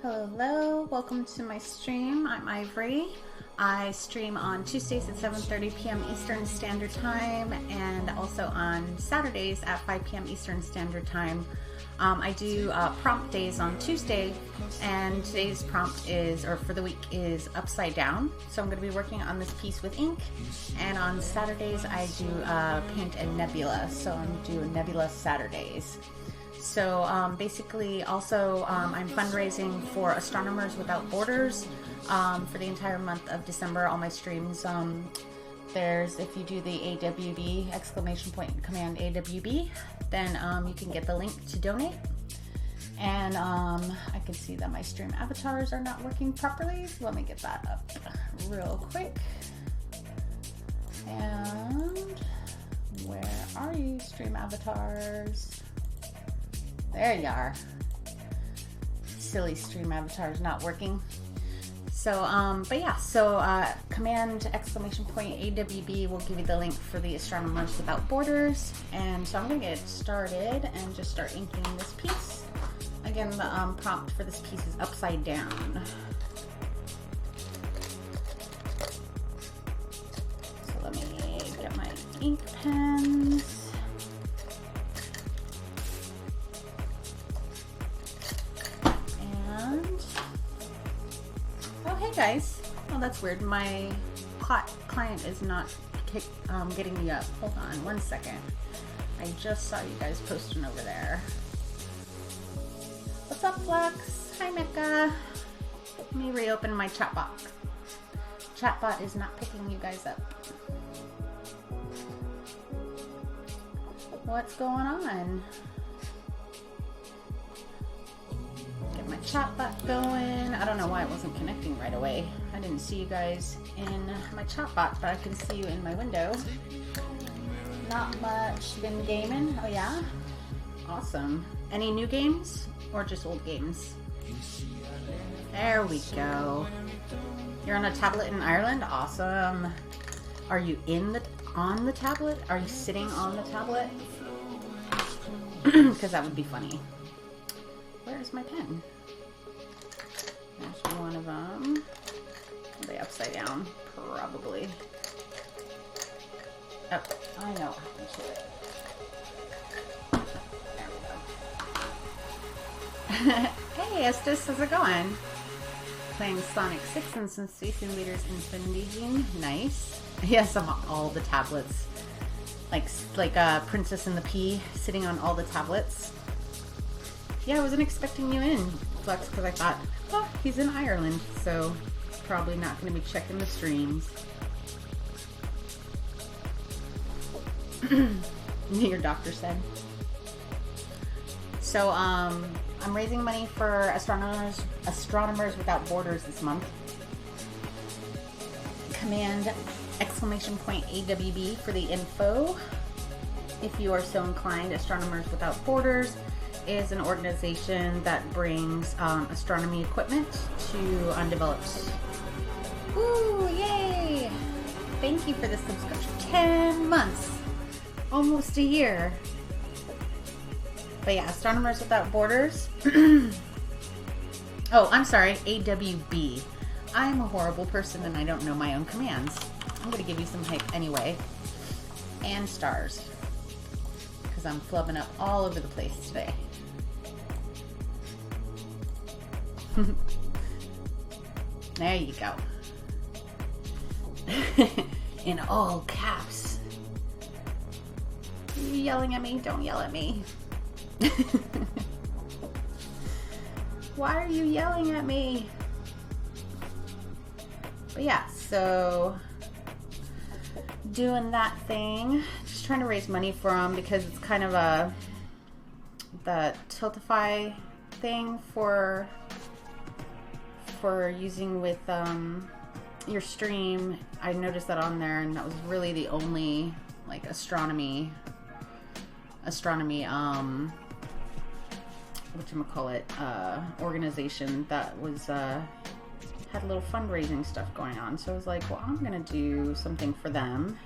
Hello, welcome to my stream. I'm Ivory. I stream on Tuesdays at 7:30 p.m. Eastern Standard Time and also on Saturdays at 5 p.m. Eastern Standard Time. I do prompt days on Tuesday, and today's prompt is, or for the week, is upside down. So I'm going to be working on this piece with ink, and on Saturdays I do paint a nebula. So I'm doing nebula Saturdays. So basically, also I'm fundraising for Astronomers Without Borders for the entire month of December. All my streams, there's, if you do the AWB, exclamation point command AWB, then you can get the link to donate. And I can see that my stream avatars are not working properly, so let me get that up real quick. And where are you, stream avatars? There you are. Silly stream avatars not working. So, but yeah, so command exclamation point AWB will give you the link for the Astronomers Without Borders. And so I'm gonna get started and just start inking this piece. Again, the prompt for this piece is upside down. So let me get my ink pens. Hey guys, oh that's weird, my client is not getting me up. Hold on one second. I just saw you guys posting over there. What's up, Flux? Hi Mecca. Let me reopen my chat box. Chatbot is not picking you guys up. What's going on? My chat bot going. I don't know why it wasn't connecting right away. I didn't see you guys in my chat bot, but I can see you in my window. Not much. Been gaming? Oh yeah? Awesome. Any new games or just old games? There we go. You're on a tablet in Ireland? Awesome. Are you on the tablet? Are you sitting on the tablet? Because that would be funny. Where's my pen? There's one of them. Are they upside down? Probably. Oh, I know what happened to it. There we go. Hey Estes, how's it going? Playing Sonic 6 and some Space Invaders Infinity. Nice. Yes, I'm on all the tablets. Like Princess and the Pea, sitting on all the tablets. Yeah, I wasn't expecting you in, Flux, because I thought, oh, he's in Ireland, so he's probably not going to be checking the streams. Your doctor said. So, I'm raising money for Astronomers Without Borders this month. Command exclamation point AWB for the info. If you are so inclined, Astronomers Without Borders is an organization that brings astronomy equipment to undeveloped. Ooh, yay! Thank you for the subscription. 10 months. Almost a year. But yeah, Astronomers Without Borders. Oh, I'm sorry, AWB. I'm a horrible person and I don't know my own commands. I'm going to give you some hype anyway. And stars. Because I'm flubbing up all over the place today. There you go. In all caps. Are you yelling at me? Don't yell at me. Why are you yelling at me? But yeah, so doing that thing. Just trying to raise money for them because it's kind of the Tiltify thing for using with your stream. I noticed that on there, and that was really the only like astronomy organization that was had a little fundraising stuff going on. So I was like, well, I'm gonna do something for them.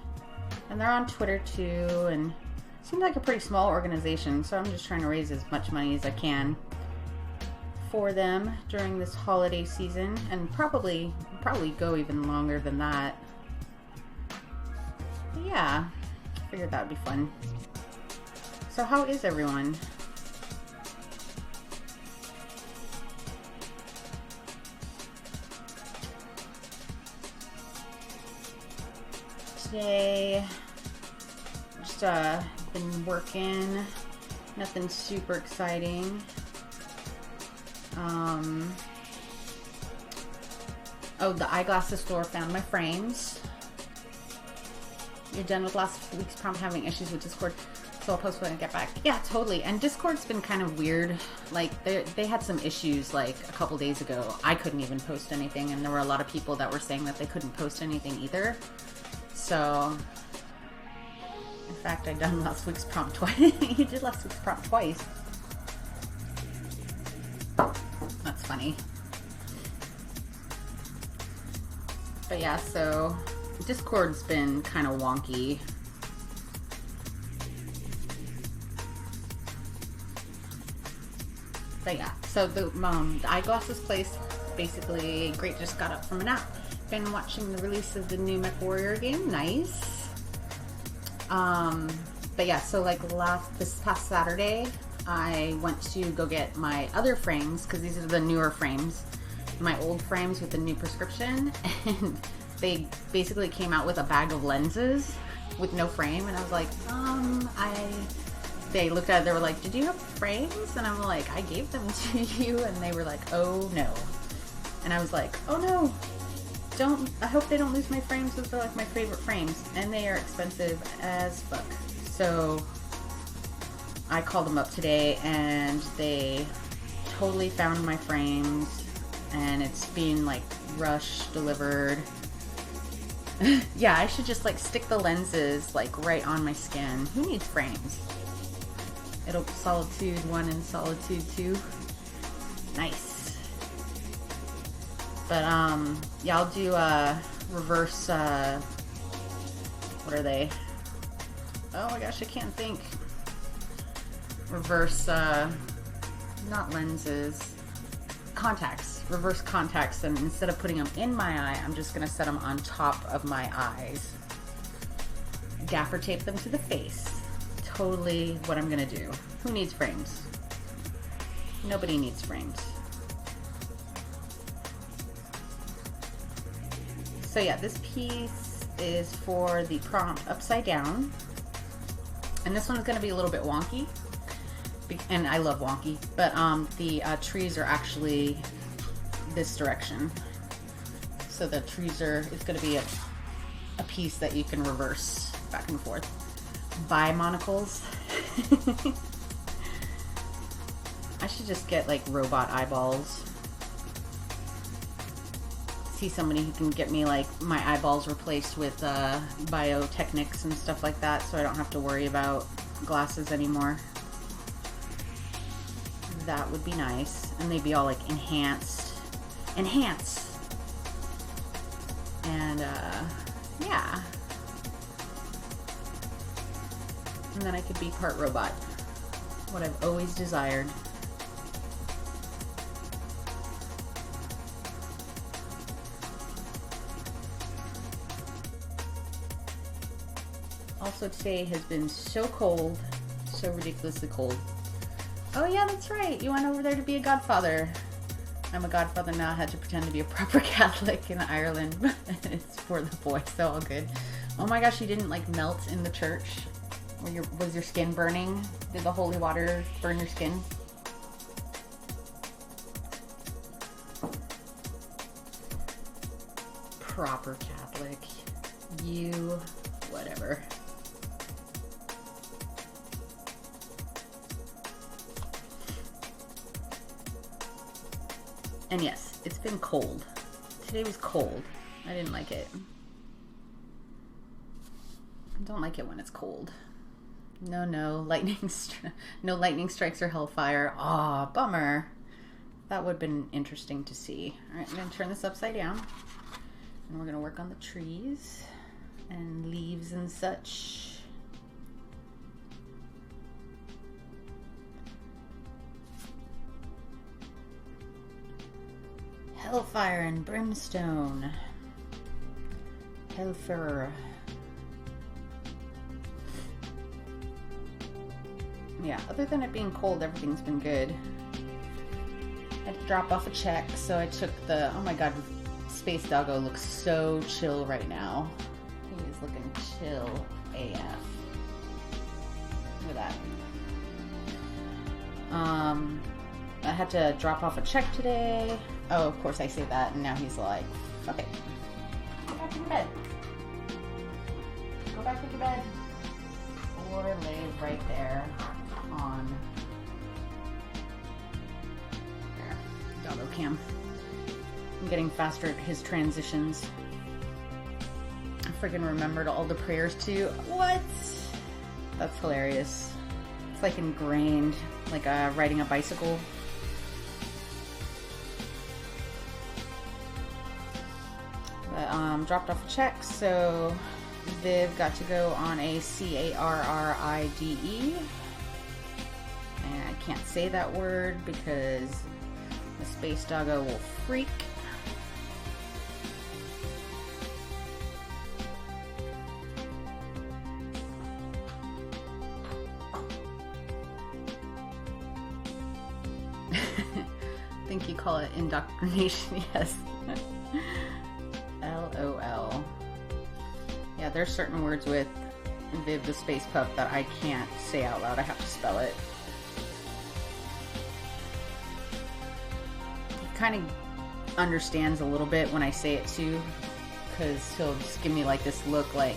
And they're on Twitter too, and it seems like a pretty small organization, so I'm just trying to raise as much money as I can for them during this holiday season, and probably go even longer than that. But yeah, I figured that would be fun. So how is everyone? Today, just been working, nothing super exciting. Oh, the eyeglasses store found my frames. You're done with last week's prompt having issues with Discord, so I'll post when I get back. Yeah, totally. And Discord's been kind of weird. Like, they had some issues like a couple days ago. I couldn't even post anything, and there were a lot of people that were saying that they couldn't post anything either. So, in fact, I done last week's prompt twice. You did last week's prompt twice. That's funny. But yeah, so Discord's been kind of wonky. But yeah, so the eyeglasses place, basically, great, just got up from a nap. Been watching the release of the new MechWarrior game. Nice. But yeah, so like this past Saturday, I went to go get my other frames, because these are the newer frames, my old frames with the new prescription, and they basically came out with a bag of lenses with no frame, and I was like, they looked at it, they were like, did you have frames? And I'm like, I gave them to you, and they were like, oh no. And I was like, oh no, I hope they don't lose my frames, because they're like my favorite frames, and they are expensive as fuck. So I called them up today, and they totally found my frames, and it's being like rush delivered. Yeah, I should just like stick the lenses like right on my skin. Who needs frames? It'll Solitude 1 and Solitude 2. Nice. But yeah, I'll do reverse what are they? Oh my gosh, I can't think. Reverse not lenses, contacts, reverse contacts, and instead of putting them in my eye, I'm just gonna set them on top of my eyes. Gaffer tape them to the face. Totally what I'm gonna do. Who needs frames? Nobody needs frames. So yeah, this piece is for the prompt upside down, and this one's gonna be a little bit wonky, and I love wonky, but the trees are actually this direction. So the trees it's gonna be a piece that you can reverse back and forth. Buy monocles. I should just get like robot eyeballs. See somebody who can get me like my eyeballs replaced with biotechnics and stuff like that, so I don't have to worry about glasses anymore. That would be nice. And they'd be all like enhanced. And yeah. And then I could be part robot. What I've always desired. Also, today has been so cold. So ridiculously cold. Oh yeah, that's right. You went over there to be a godfather. I'm a godfather now. I had to pretend to be a proper Catholic in Ireland. It's for the boys, so all good. Oh my gosh, you didn't like melt in the church? Was your skin burning? Did the holy water burn your skin? Proper Catholic. You, whatever. And yes, it's been cold. Today was cold. I didn't like it. I don't like it when it's cold. No lightning strikes or hellfire. Aw, bummer. That would have been interesting to see. All right, I'm going to turn this upside down. And we're going to work on the trees and leaves and such. Hellfire and brimstone. Hellfire. Yeah, other than it being cold, everything's been good. I had to drop off a check, so I took the, oh my god, Space Doggo looks so chill right now. He is looking chill AF. Look at that. I had to drop off a check today. Oh, of course I say that, and now he's like, fuck it. Go back to your bed. Go back to your bed. Or lay right there on there. Doggo cam. I'm getting faster at his transitions. I freaking remembered all the prayers too. What? That's hilarious. It's like ingrained, like riding a bicycle. But dropped off a check, so Viv got to go on a CARRIDE. And I can't say that word because the Space Doggo will freak. I think you call it indoctrination, yes. LOL. Yeah, there's certain words with Viv the Space Pup that I can't say out loud. I have to spell it. He kind of understands a little bit when I say it too, because he'll just give me like this look like,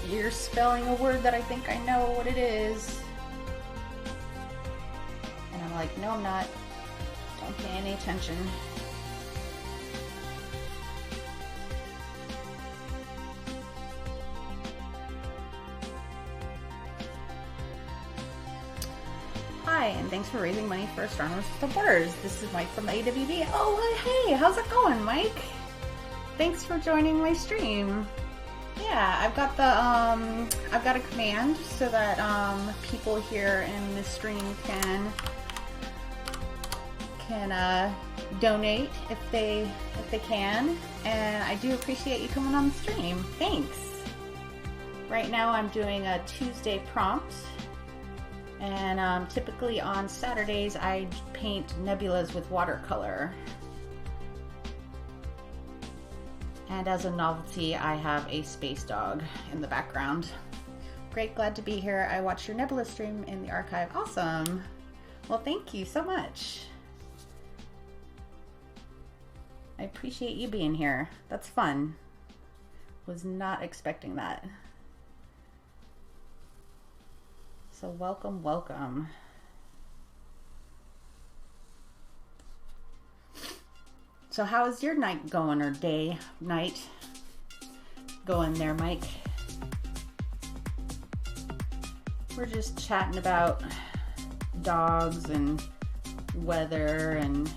you're spelling a word that I think I know what it is. And I'm like, no, I'm not. Don't pay any attention. Hi, and thanks for raising money for Astronomers Without Borders. This is Mike from AWB. Oh, hey, how's it going, Mike? Thanks for joining my stream. Yeah, I've got a command so that people here in the stream can donate if they can, and I do appreciate you coming on the stream. Thanks. Right now I'm doing a Tuesday prompt, and typically on Saturdays I paint nebulas with watercolor. And as a novelty, I have a space dog in the background. Great, glad to be here. I watched your nebula stream in the archive. Awesome. Well, thank you so much. I appreciate you being here. That's fun. Was not expecting that. So welcome, welcome. So how is your night going, or day, night going there, Mike? We're just chatting about dogs and weather and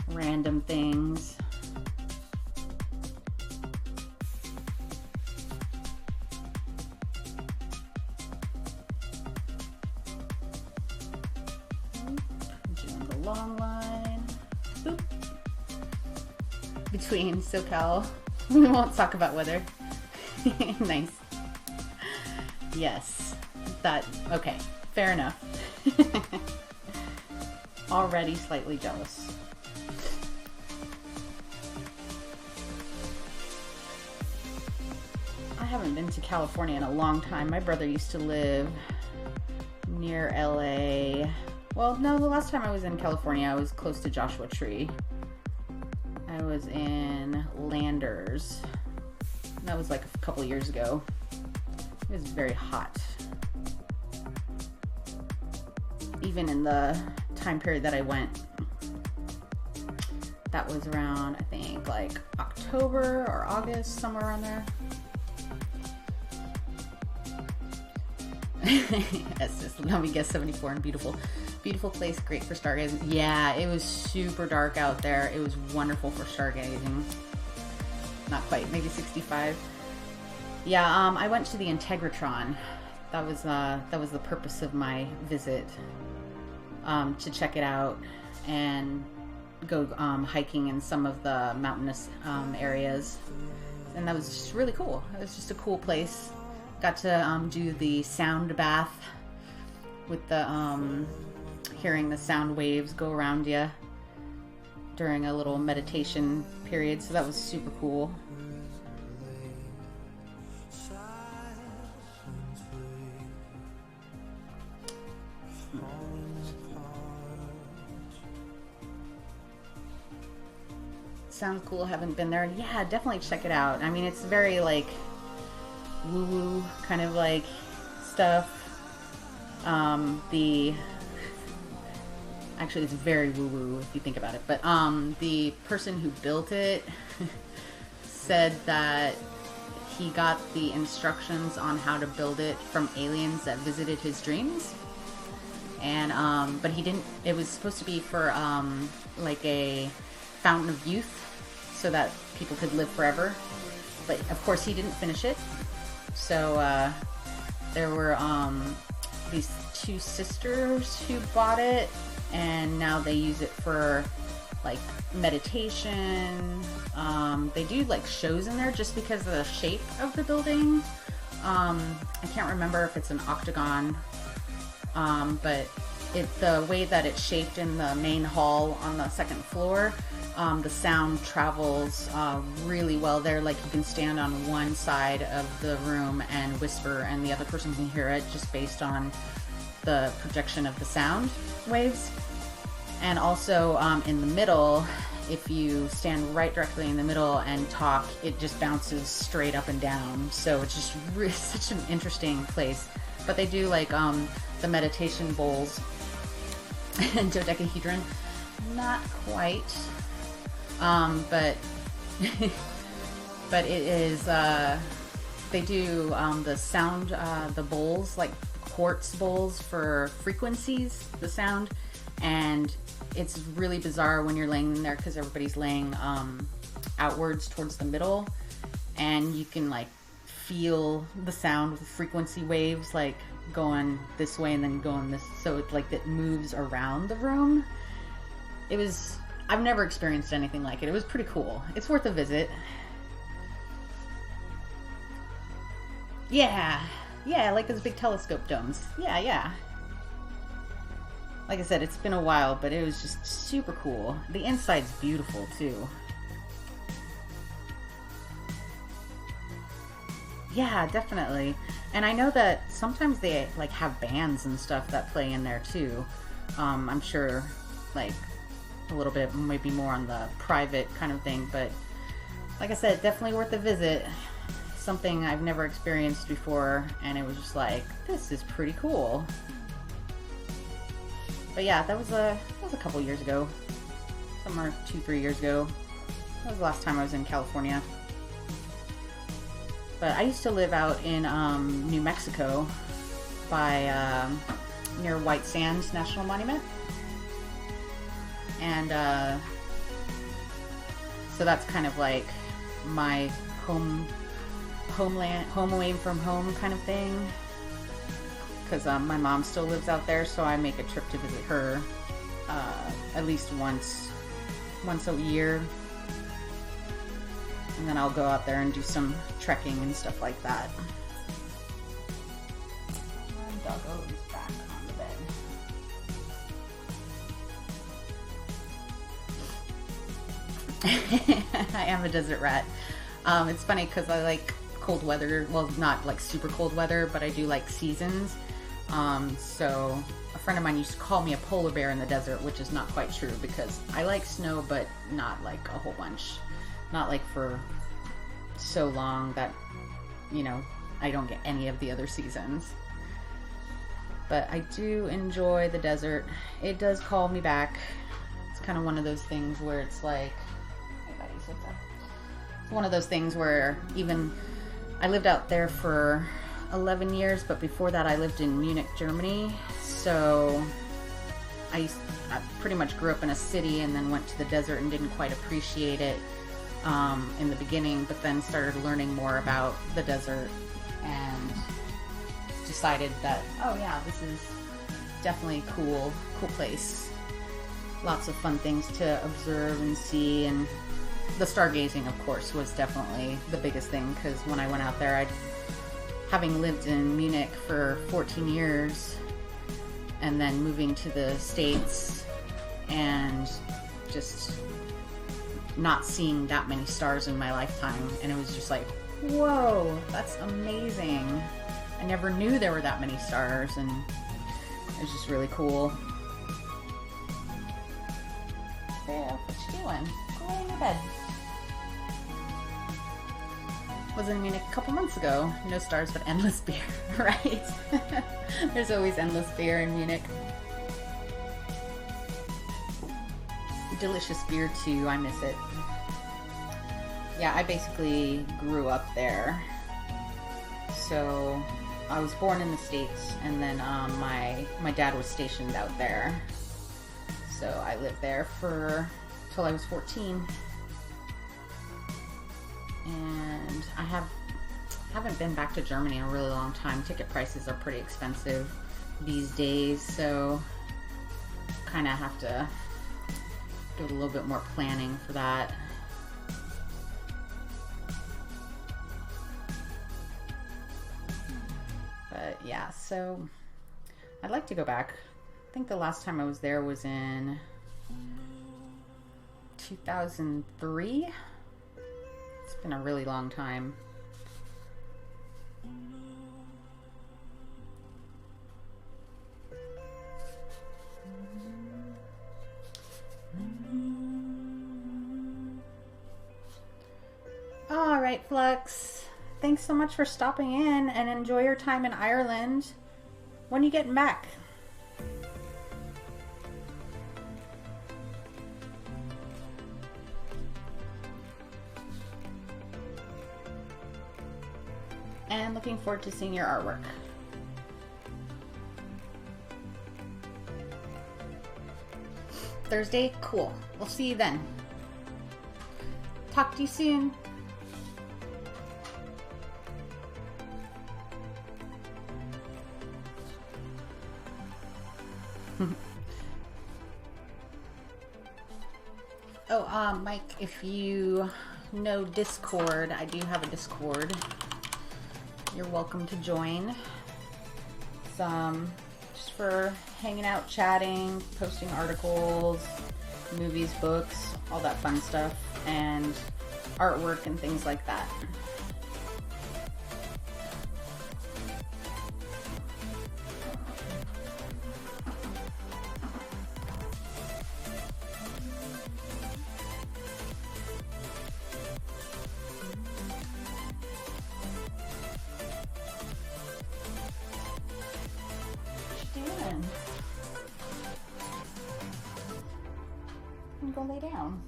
random things. Doing the long line. Boop. Between SoCal. We won't talk about weather. Nice. Yes. That, okay. Fair enough. Already slightly jealous. I haven't been to California in a long time. My brother used to live near LA. Well, no, the last time I was in California, I was close to Joshua Tree. I was in Landers. That was like a couple years ago. It was very hot. Even in the time period that I went, that was around, I think, like October or August, somewhere around there. Yes, let me guess, 74 and beautiful. Beautiful place, great for stargazing. Yeah, it was super dark out there. It was wonderful for stargazing. Not quite, maybe 65. Yeah, I went to the Integratron. That was the purpose of my visit, to check it out. And go hiking in some of the mountainous areas, and that was just really cool. It was just a cool place. Got to do the sound bath with the hearing the sound waves go around you during a little meditation period, so that was super cool. Sounds cool. Haven't been there. Yeah, definitely check it out. I mean, it's very like woo-woo kind of like stuff. Actually, it's very woo-woo if you think about it. But the person who built it said that he got the instructions on how to build it from aliens that visited his dreams. And but he didn't. It was supposed to be for like a fountain of youth, so that people could live forever. But of course, he didn't finish it. So there were these two sisters who bought it, and now they use it for like meditation. They do like shows in there just because of the shape of the building. I can't remember if it's an octagon, but the way that it's shaped in the main hall on the second floor, the sound travels really well there. Like you can stand on one side of the room and whisper, and the other person can hear it just based on the projection of the sound waves. And also in the middle, if you stand right directly in the middle and talk, it just bounces straight up and down. So it's just really, such an interesting place. But they do like the meditation bowls and dodecahedron. Not quite. But but it is, they do the sound, the bowls, like quartz bowls for frequencies, the sound, and it's really bizarre when you're laying in there because everybody's laying outwards towards the middle, and you can like feel the sound with frequency waves like going this way and then going this, so it's like it moves around the room. I've never experienced anything like it. It was pretty cool. It's worth a visit. Yeah, like those big telescope domes. Yeah. Like I said, it's been a while, but it was just super cool. The inside's beautiful too. Yeah, definitely. And I know that sometimes they like have bands and stuff that play in there too. I'm sure like a little bit, maybe more on the private kind of thing, but like I said, definitely worth a visit. Something I've never experienced before, and it was just like, this is pretty cool. But yeah, that was a couple years ago, somewhere 2-3 years ago. That was the last time I was in California. But I used to live out in New Mexico by near White Sands National Monument. And so that's kind of like my homeland, home away from home kind of thing. Because my mom still lives out there, so I make a trip to visit her at least once a year. And then I'll go out there and do some trekking and stuff like that. And doggo is back on the bed. I am a desert rat. It's funny because I like cold weather. Well, not like super cold weather, but I do like seasons. So a friend of mine used to call me a polar bear in the desert, which is not quite true because I like snow, but not like a whole bunch. Not like for so long that, you know, I don't get any of the other seasons. But I do enjoy the desert. It does call me back. It's kind of one of those things where it's like, hey buddies, what's up? It's one of those things where even I lived out there for 11 years, but before that I lived in Munich, Germany. So I pretty much grew up in a city and then went to the desert and didn't quite appreciate it in the beginning, but then started learning more about the desert and decided that, oh yeah, this is definitely cool place. lots of fun things to observe and see, and the stargazing, of course, was definitely the biggest thing, because when I went out there, having lived in Munich for 14 years and then moving to the States and just not seeing that many stars in my lifetime, and it was just like, whoa, that's amazing. I never knew there were that many stars, and it was just really cool. Yeah, what you doing? Go lay in your bed. Was in Munich a couple months ago. No stars, but endless beer, right? There's always endless beer in Munich. Delicious beer too, I miss it. Yeah, I basically grew up there. So I was born in the States, and then my dad was stationed out there. So I lived there till I was 14. And I haven't been back to Germany in a really long time. Ticket prices are pretty expensive these days, so kind of have to do a little bit more planning for that. But yeah, so I'd like to go back. I think the last time I was there was in 2003. It's been a really long time. All right, Flux. Thanks so much for stopping in, and enjoy your time in Ireland. When are you getting back? And looking forward to seeing your artwork. Thursday? Cool. We'll see you then. Talk to you soon. Oh, Mike, if you know Discord, I do have a Discord. You're welcome to join. It's just for hanging out, chatting, posting articles, movies, books, all that fun stuff, and artwork and things like that. Go lay down.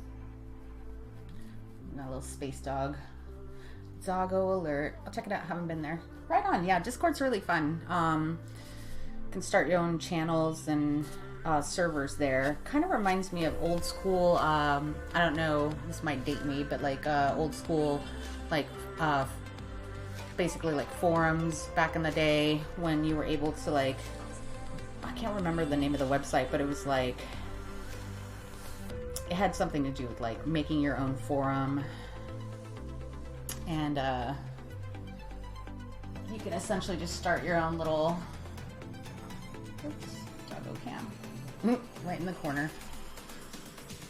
A little space dog. Doggo alert. I'll check it out. Haven't been there. Right on. Yeah, Discord's really fun. You can start your own channels and servers there. Kind of reminds me of old school. I don't know. This might date me, but like old school, like basically like forums back in the day when you were able to like. I can't remember the name of the website, but it was like. It had something to do with like making your own forum, and you can essentially just start your own little doggo cam right in the corner.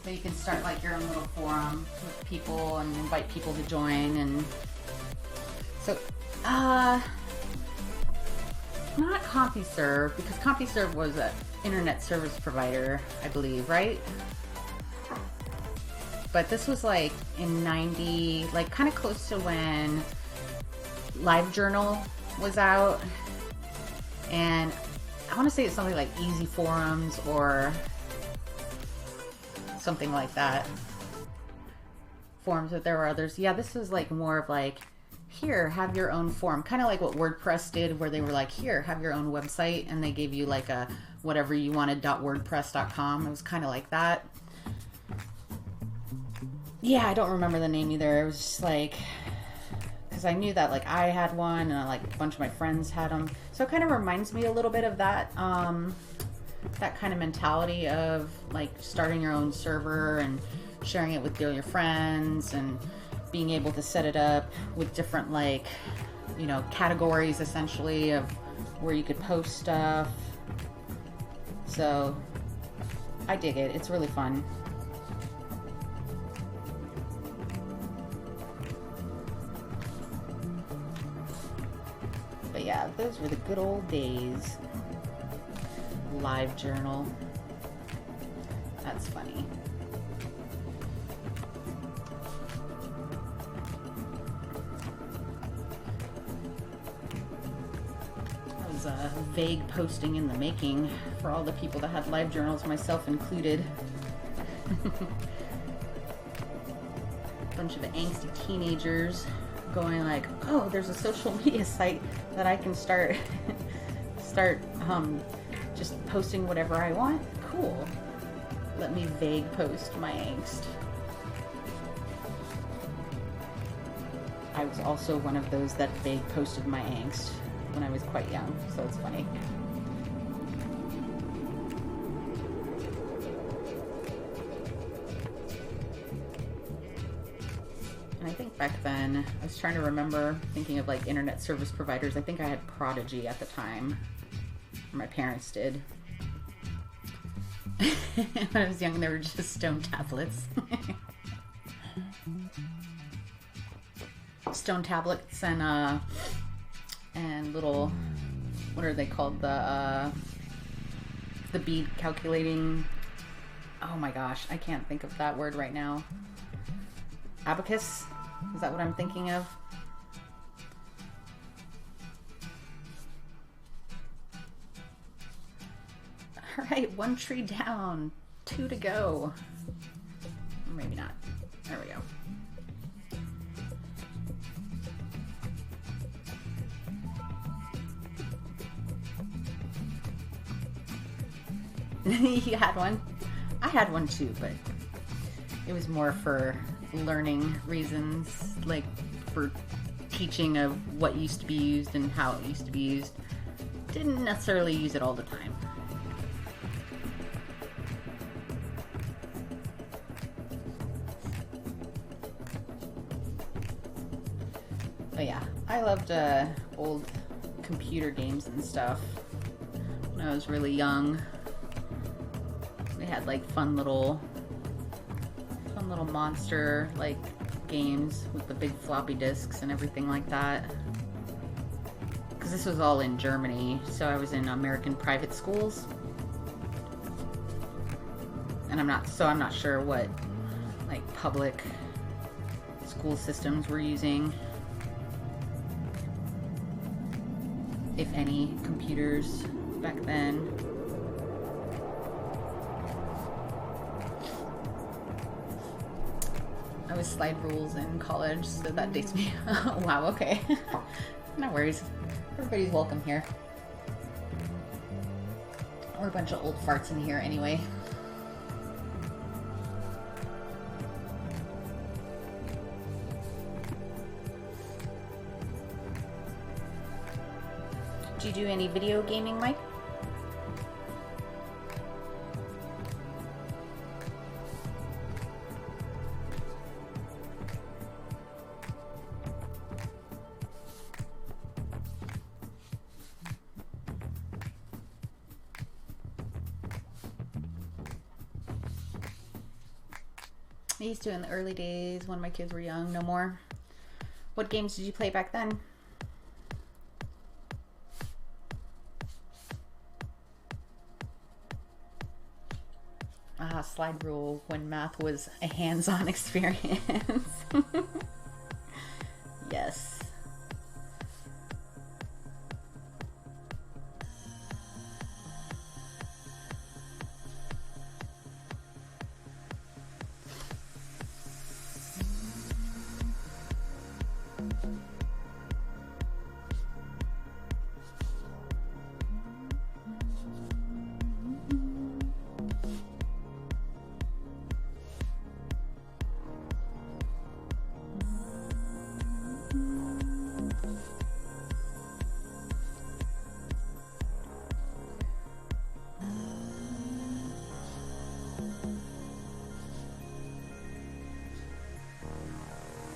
So you can start like your own little forum with people and invite people to join, and so not CompuServe, because CompuServe was an internet service provider, I believe, right? But this was like in 90, like kind of close to when LiveJournal was out. And I want to say it's something like Easy Forums or something like that. Forums, but there were others. Yeah, this was like more of like, here, have your own forum. Kind of like what WordPress did, where they were like, here, have your own website. And they gave you like a whatever you wanted .wordpress.com. It was kind of like that. Yeah, I don't remember the name either. It was just like, because I knew that like I had one, and like a bunch of my friends had them. So it kind of reminds me a little bit of that that kind of mentality of like starting your own server and sharing it with your friends and being able to set it up with different, like, you know, categories essentially of where you could post stuff. So I dig it. It's really fun. But yeah, those were the good old days. Live journal. That's funny. That was a vague posting in the making for all the people that had live journals, myself included. Bunch of angsty teenagers going like, oh, there's a social media site that I can start just posting whatever I want. Cool. Let me vague post my angst. I was also one of those that vague posted my angst when I was quite young, so it's funny. And I think back then, I was trying to remember, thinking of like internet service providers. I think I had Prodigy at the time. My parents did. When I was young, they were just stone tablets. Stone tablets and little, what are they called? The bead calculating. Oh my gosh, I can't think of that word right now. Abacus? Is that what I'm thinking of? All right, 1 tree down, 2 to go. Or maybe not. There we go. You had one? I had one too, but it was more for learning reasons, like for teaching of what used to be used and how it used to be used. Didn't necessarily use it all the time. But yeah, I loved old computer games and stuff when I was really young. They had like fun little monster like games with the big floppy disks and everything like that. Because this was all in Germany, so I was in American private schools, and I'm not sure what like public school systems were using, if any, computers back then. I was slide rules in college, so that dates me. Oh, wow, okay. No worries. Everybody's welcome here. We're a bunch of old farts in here anyway. Do you do any video gaming, Mike? I used to in the early days when my kids were young. No more. What games did you play back then? Slide rule when math was a hands-on experience. Yes.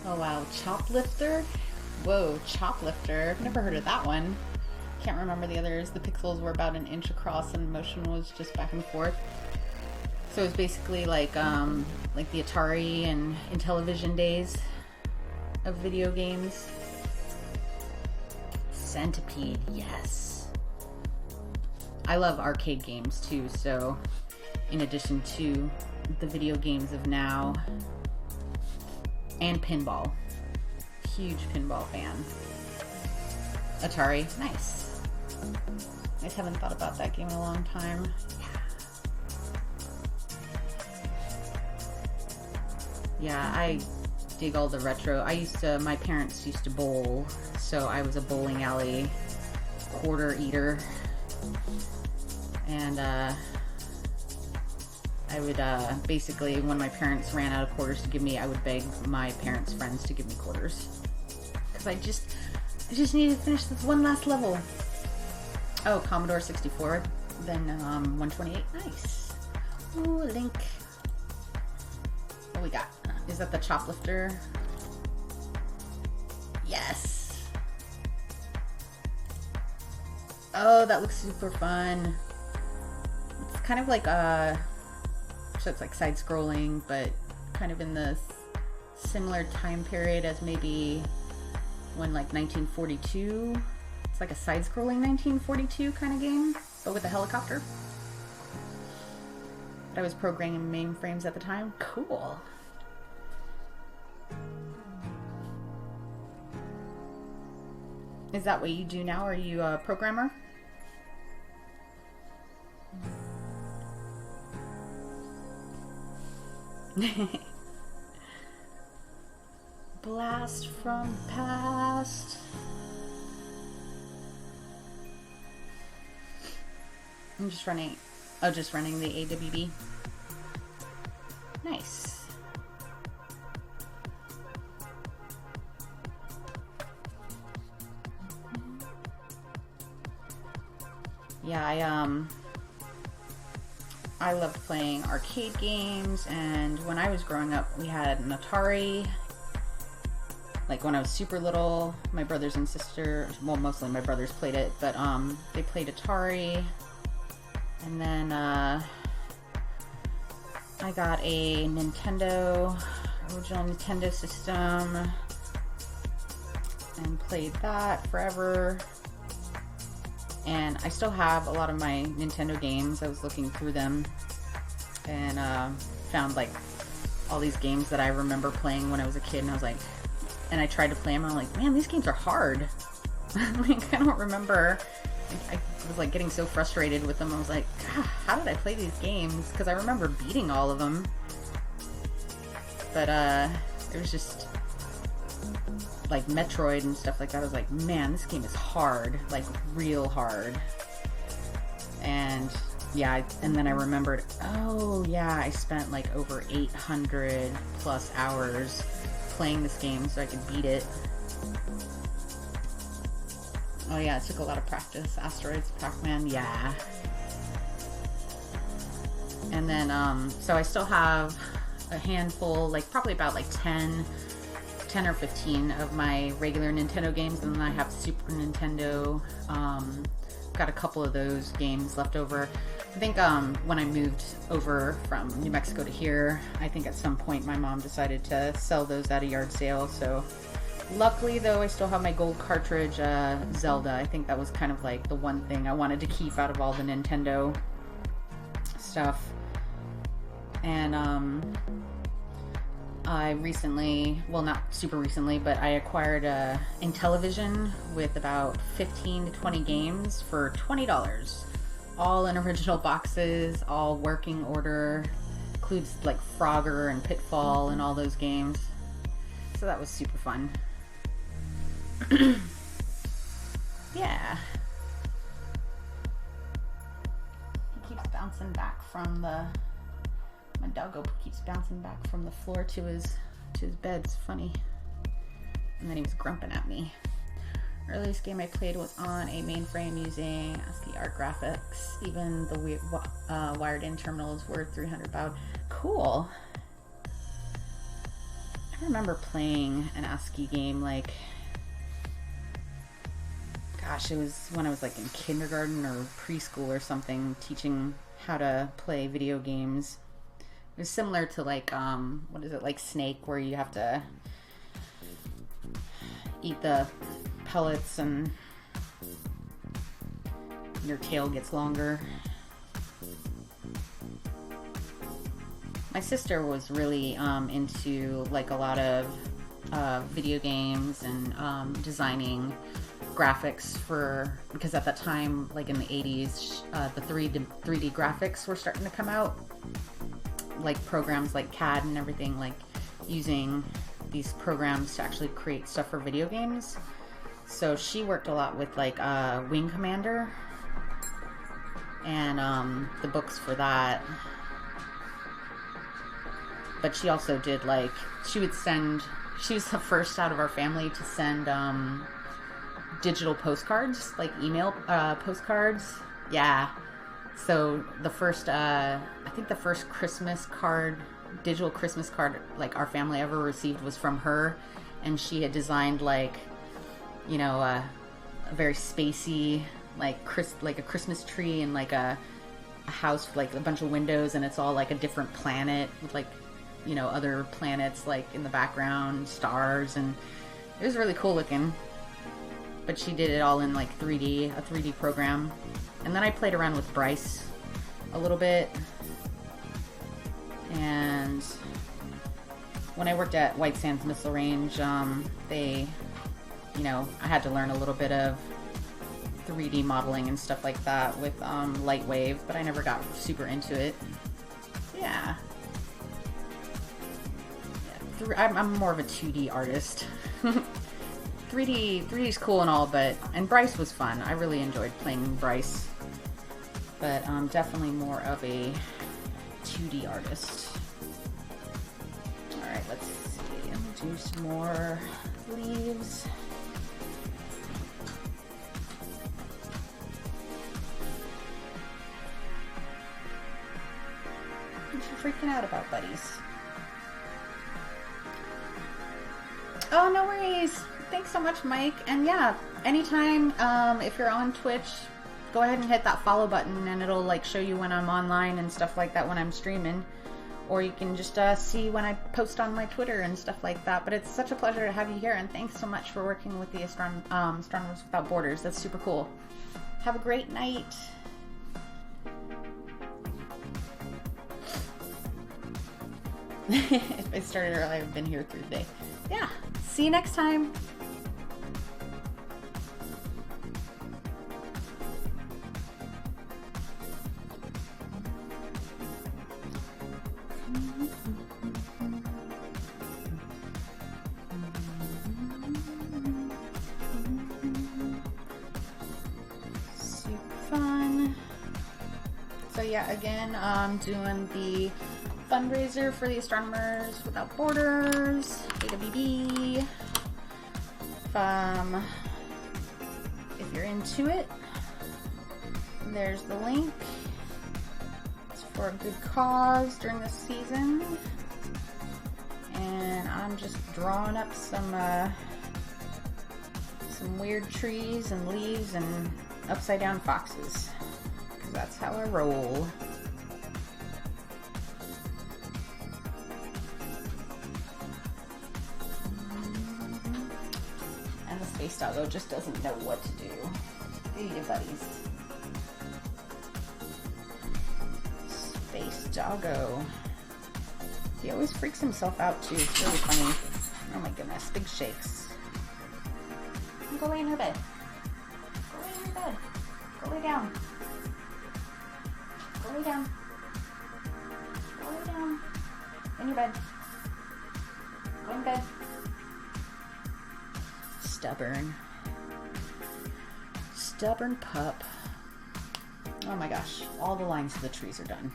Oh wow, Choplifter? Whoa, Choplifter. I've never heard of that one. Can't remember the others. The pixels were about 1 inch across and motion was just back and forth. So it's basically like the Atari and Intellivision days of video games. Centipede, yes. I love arcade games too, so in addition to the video games of now, and pinball. Huge pinball fan. Atari, nice. I just haven't thought about that game in a long time. Yeah, I dig all the retro. My parents used to bowl, so I was a bowling alley quarter eater. And I would basically, when my parents ran out of quarters to give me, I would beg my parents' friends to give me quarters. Because I just needed to finish this one last level. Oh, Commodore 64, then 128, nice. Ooh, Link. What we got? Is that the Choplifter? Yes. Oh, that looks super fun. It's kind of like so it's like side-scrolling, but kind of in the similar time period as maybe when like 1942. It's like a side-scrolling 1942 kind of game, but with a helicopter. I was programming mainframes at the time. Cool. Is that what you do now? Are you a programmer? Blast from the past. I'm just running the AWB. Nice. Yeah, I loved playing arcade games, and when I was growing up, we had an Atari. Like when I was super little, my brothers and sisters, well, mostly my brothers played it, but they played Atari. And then I got a original Nintendo system, and played that forever. And I still have a lot of my Nintendo games. I was looking through them and found like all these games that I remember playing when I was a kid, and I was like, and I tried to play them, and I'm like, man, these games are hard. Like, I don't remember. I was like getting so frustrated with them. I was like, God, how did I play these games? Because I remember beating all of them. But it was just like Metroid and stuff like that. I was like, man, this game is hard, like real hard. And yeah, and then I remembered, oh yeah, I spent like over 800 plus hours playing this game so I could beat it. Oh yeah, it took a lot of practice. Asteroids, Pac-Man, yeah. And then, so I still have a handful, like probably about like 10 or 15 of my regular Nintendo games, and then I have Super Nintendo. Got a couple of those games left over. I think when I moved over from New Mexico to here, I think at some point my mom decided to sell those at a yard sale. So luckily though, I still have my gold cartridge Zelda. I think that was kind of like the one thing I wanted to keep out of all the Nintendo stuff. And I recently, well not super recently, but I acquired a Intellivision with about 15 to 20 games for $20. All in original boxes, all working order. Includes like Frogger and Pitfall and all those games. So that was super fun. Yeah. He keeps bouncing back from the... My doggo keeps bouncing back from the floor to his bed. It's funny. And then he was grumping at me. Earliest game I played was on a mainframe using ASCII art graphics. Even the wired-in terminals were 300 baud. Cool. I remember playing an ASCII game, like, gosh, it was when I was like in kindergarten or preschool or something, teaching how to play video games. It was similar to like, what is it, like Snake, where you have to eat the pellets and your tail gets longer. My sister was really into like a lot of video games and designing graphics for, because at that time, like in the 80s, the 3D graphics were starting to come out, like programs like CAD and everything, like using these programs to actually create stuff for video games. So she worked a lot with like Wing Commander and the books for that. But she also did like, she was the first out of our family to send digital postcards, like email postcards. Yeah. So the first, I think the first Christmas card, digital Christmas card, like our family ever received was from her. And she had designed like, you know, a very spacey, like a Christmas tree and like a house with like a bunch of windows, and it's all like a different planet with like, you know, other planets like in the background, stars, and it was really cool looking. But she did it all in like 3D, a 3D program. And then I played around with Bryce a little bit. And when I worked at White Sands Missile Range, they, you know, I had to learn a little bit of 3D modeling and stuff like that with Lightwave, but I never got super into it. Yeah. I'm more of a 2D artist. 3D is cool and all, and Bryce was fun. I really enjoyed playing Bryce, but definitely more of a 2D artist. All right, let's see. I'll do some more leaves. What you freaking out about, buddies? Oh, no worries. Thanks so much, Mike. And yeah, anytime, if you're on Twitch, go ahead and hit that follow button and it'll like show you when I'm online and stuff like that when I'm streaming. Or you can just see when I post on my Twitter and stuff like that. But it's such a pleasure to have you here, and thanks so much for working with the Astronomers Without Borders. That's super cool. Have a great night. If I started early, I've been here through the day. Yeah. See you next time. Super fun. So yeah, again, I'm doing the fundraiser for the Astronomers Without Borders, AWB. If you're into it, there's the link. It's for a good cause during the season. And I'm just drawing up some weird trees and leaves and upside down foxes, because that's how I roll. Space Doggo just doesn't know what to do. Do you, buddies? Space Doggo. He always freaks himself out too. It's really funny. Oh my goodness, big shakes. Go lay in your bed. Go lay in your bed. Go lay down. Go lay down. Go lay down. In your bed. Go in bed. Stubborn pup. Oh my gosh, all the lines of the trees are done.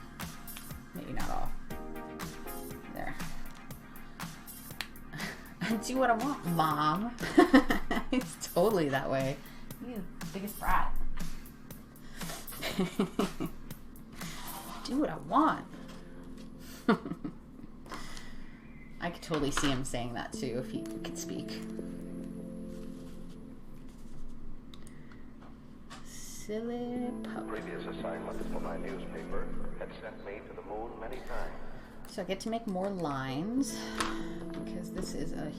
Maybe not all. There. I do what I want, Mom. It's totally that way. You're the biggest brat. Do what I want. I could totally see him saying that too if he could speak. Silly pup. Previous assignment for my newspaper had sent me to the moon many times. So I get to make more lines because this is a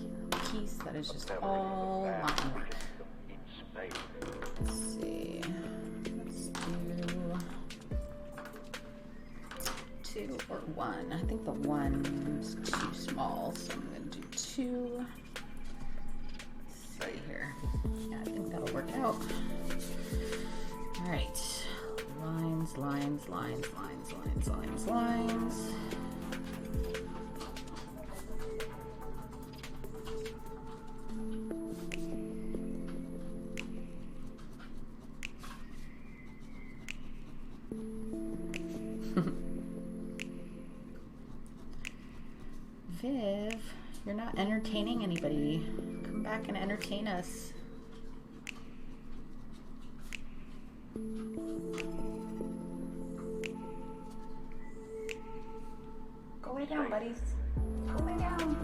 piece that is just all line work. Let's see. Let's do 2 or 1. I think the 1's too small, so I'm going to do 2. Let's see here. Yeah, I think that'll work out. All right. Lines, lines, lines, lines, lines, lines, lines. Viv, you're not entertaining anybody. Come back and entertain us. Go lay down, buddies. Go lay down.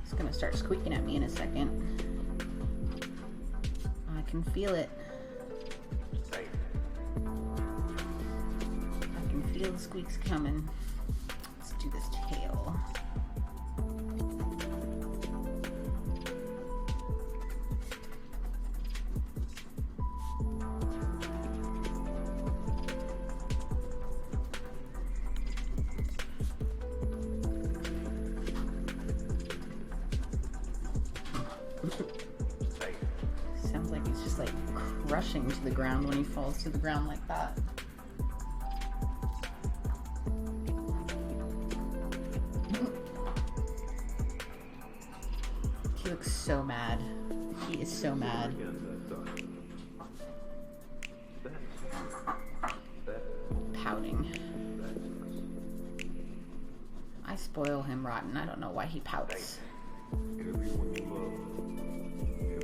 It's gonna start squeaking at me in a second. I can feel it. Feel the squeaks coming. Let's do this tail. Sounds like he's just like crushing to the ground when he falls to the ground like that. He looks so mad. He is so mad. Pouting. I spoil him rotten. I don't know why he pouts. Everyone you love,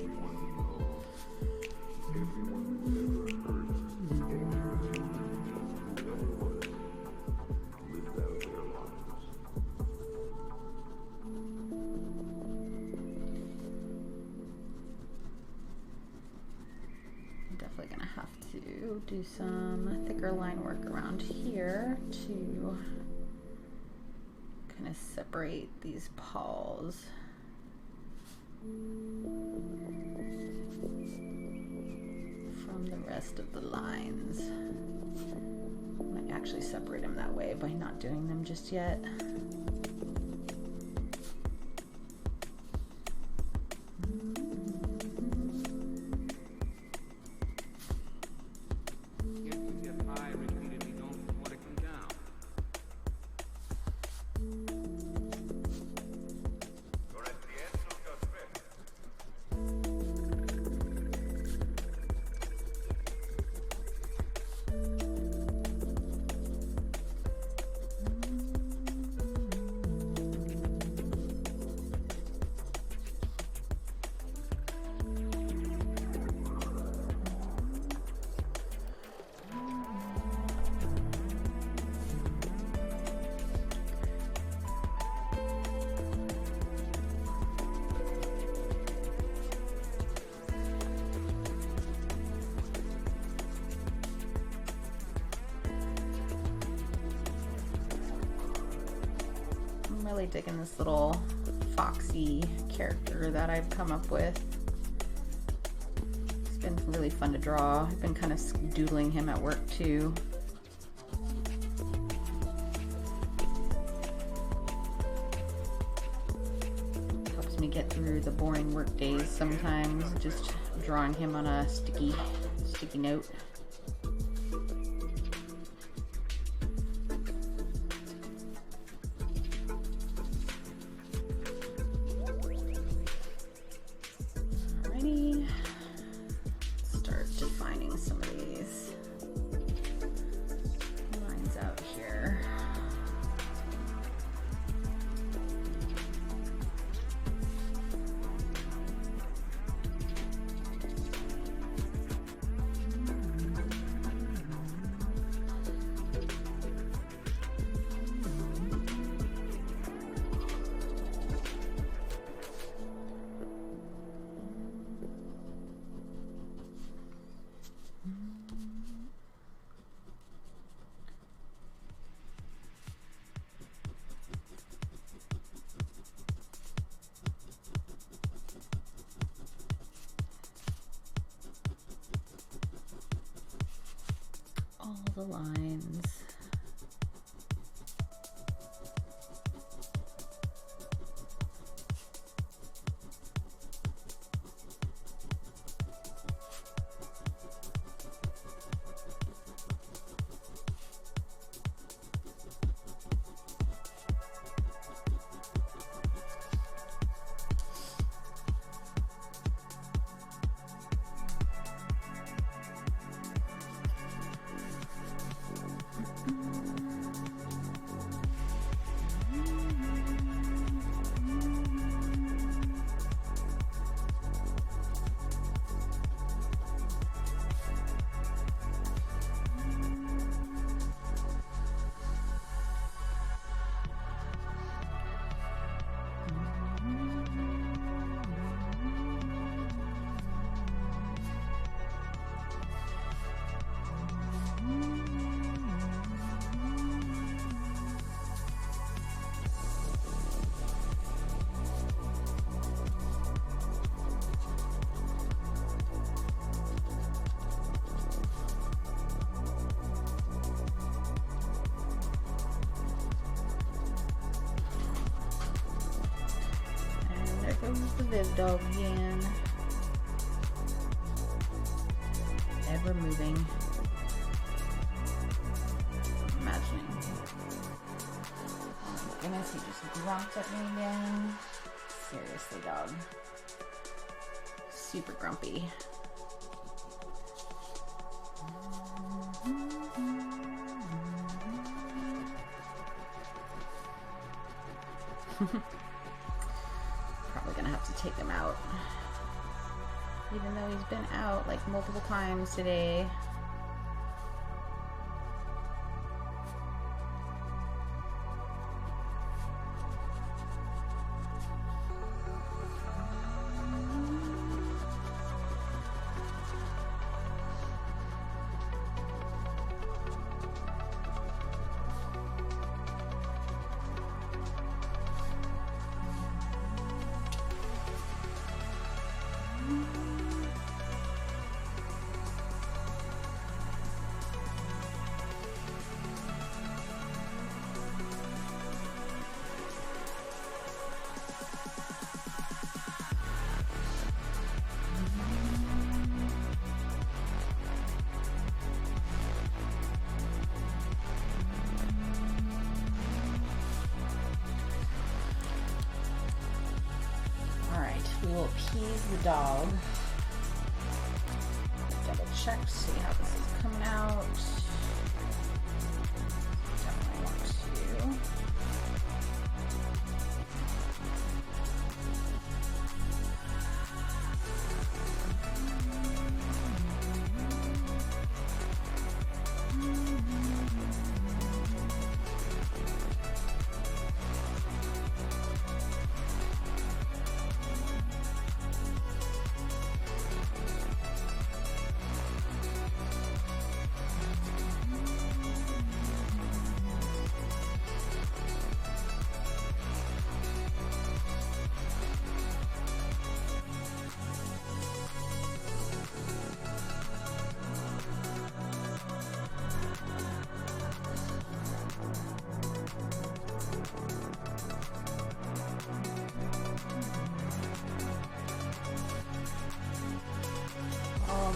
everyone you know, everyone who ever hurt, whoever was, lived out their lives. I'm definitely gonna have to do some thicker line work around here to kind of separate these paws. From the rest of the lines. I might actually separate them that way by not doing them just yet. Really digging this little foxy character that I've come up with. It's been really fun to draw. I've been kind of doodling him at work too. Helps me get through the boring work days sometimes, just drawing him on a sticky note. Start defining some of these lines out here. the lines. The Viv dog again. Ever moving. Imagining. Oh my goodness, he just grumped at me again. Seriously, dog. Super grumpy. Probably gonna have to take him out, even though he's been out like multiple times today. We will appease the dog. Double check to see how this is coming out. Definitely want to.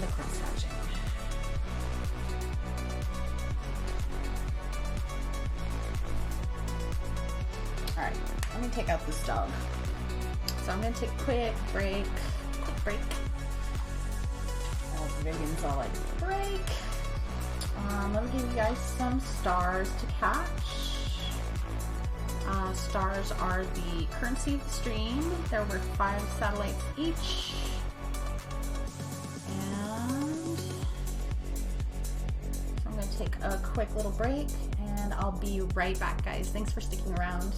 The cross hatching. Alright, let me take out this dog. So I'm going to take a quick break. Vivian's all like, break. Let me give you guys some stars to catch. Stars are the currency of the stream. They're worth 5 satellites each. Take a quick little break and I'll be right back, guys. Thanks for sticking around.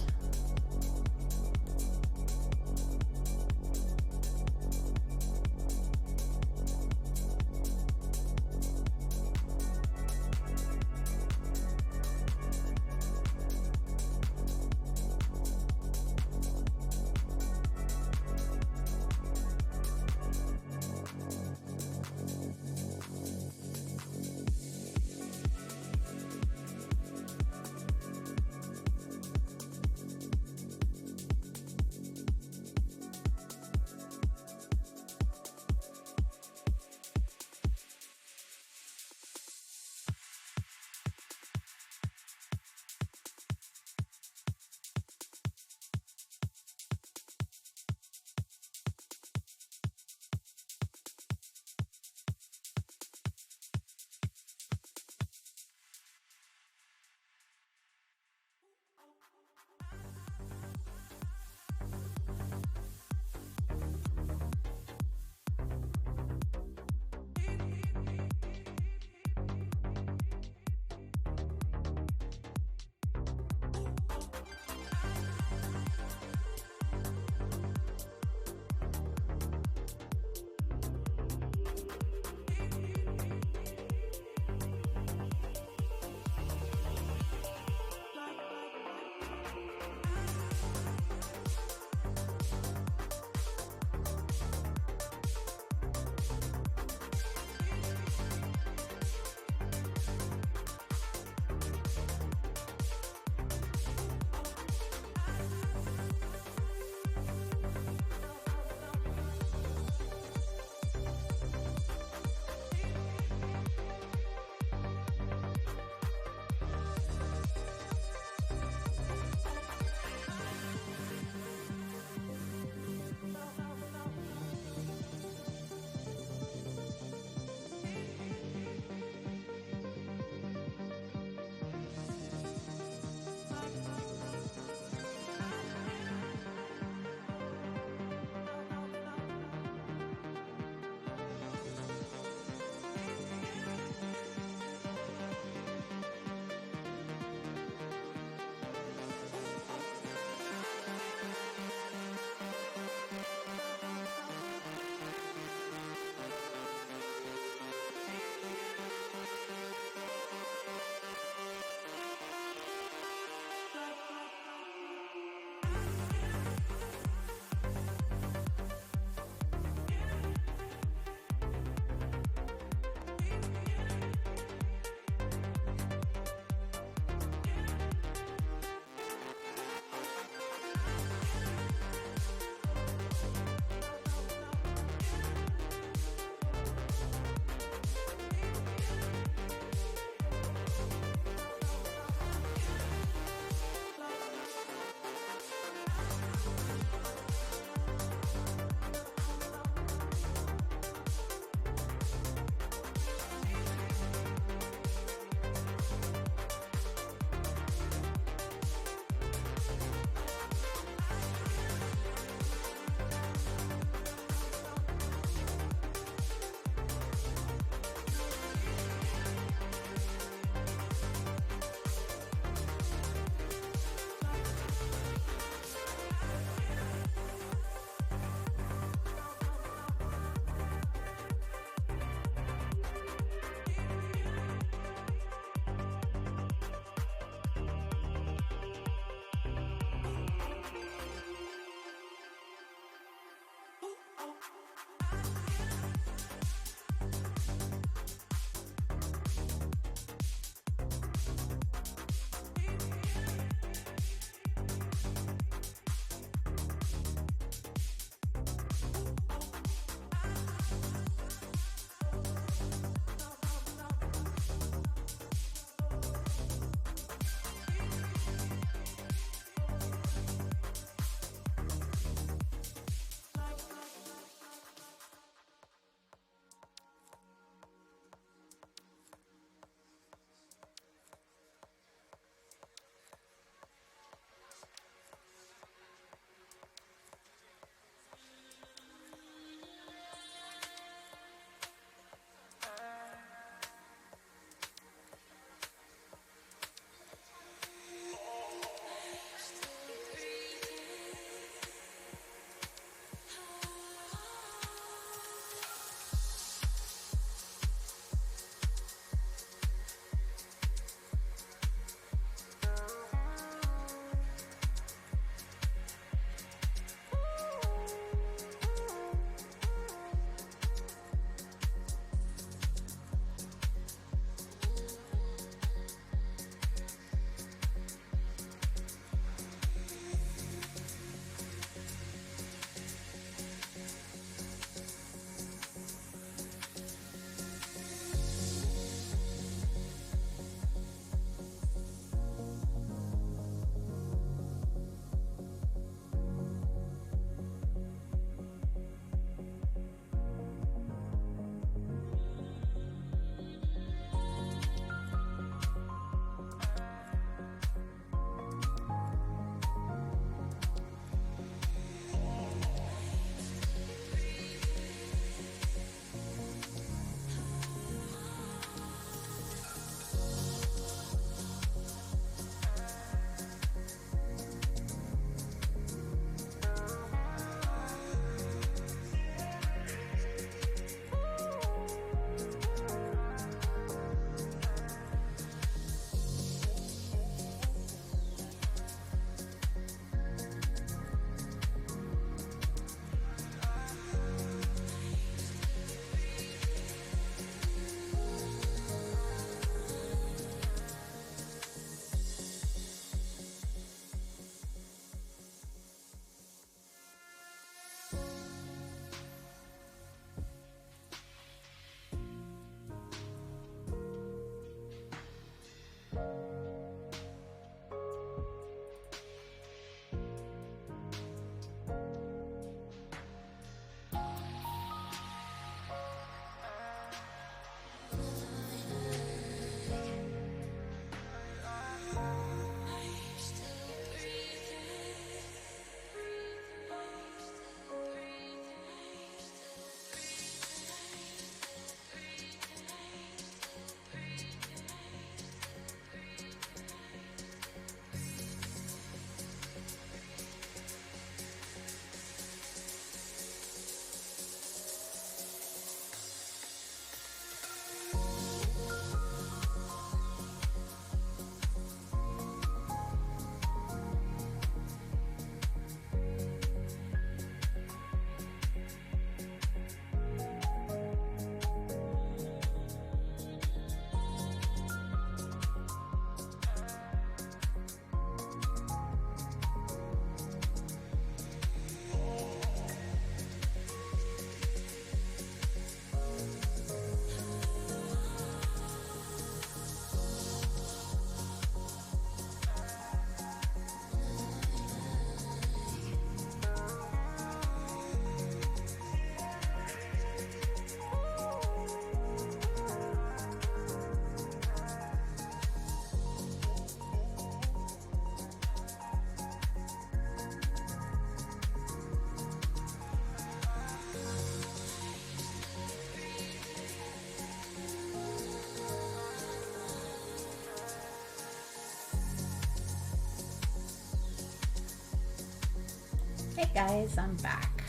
Hey guys, I'm back.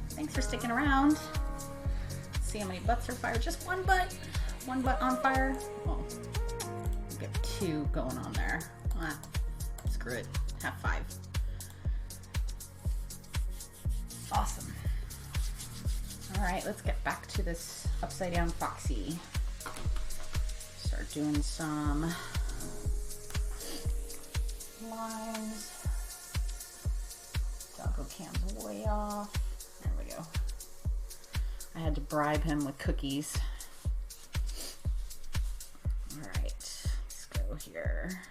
Thanks for sticking around. Let's see how many butts are fired. Just one butt. One butt on fire. Well, we'll get 2 going on there. Ah, screw it. Have 5. Awesome. Alright, let's get back to this upside down foxy. Start doing some lines. Doggo cam's way off. There we go. I had to bribe him with cookies. Alright, let's go here.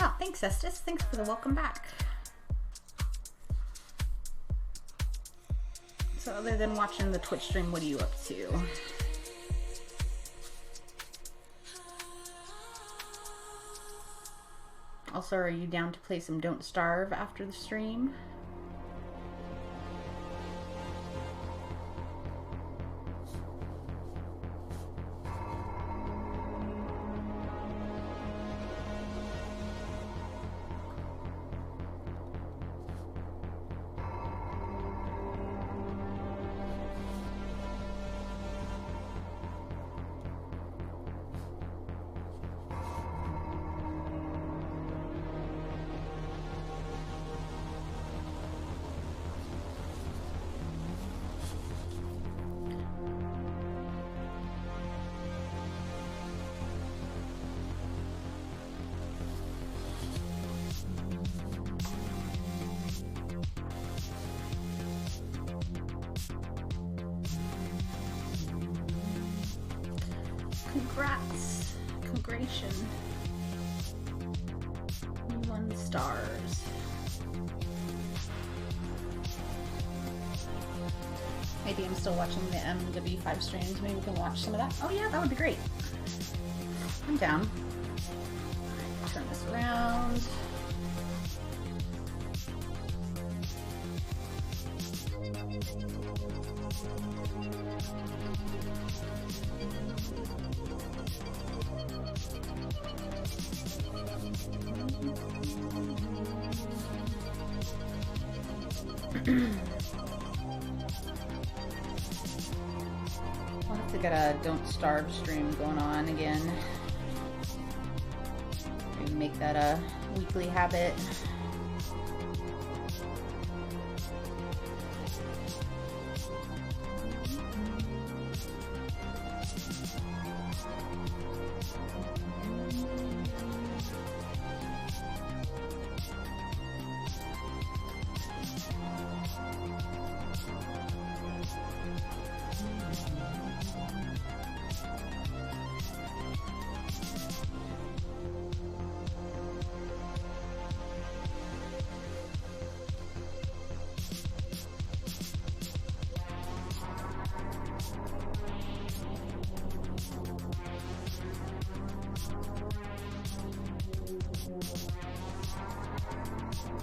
Oh, thanks Estes. Thanks for the welcome back. So other than watching the Twitch stream, what are you up to? Also, are you down to play some Don't Starve after the stream? Congrats. Congratulations. You won stars. Maybe I'm still watching the MW5 streams. Maybe we can watch some of that. Oh yeah, that would be great. I'm down. Alright, turn this around. I'll have to get a Don't Starve stream going on again. Maybe make that a weekly habit.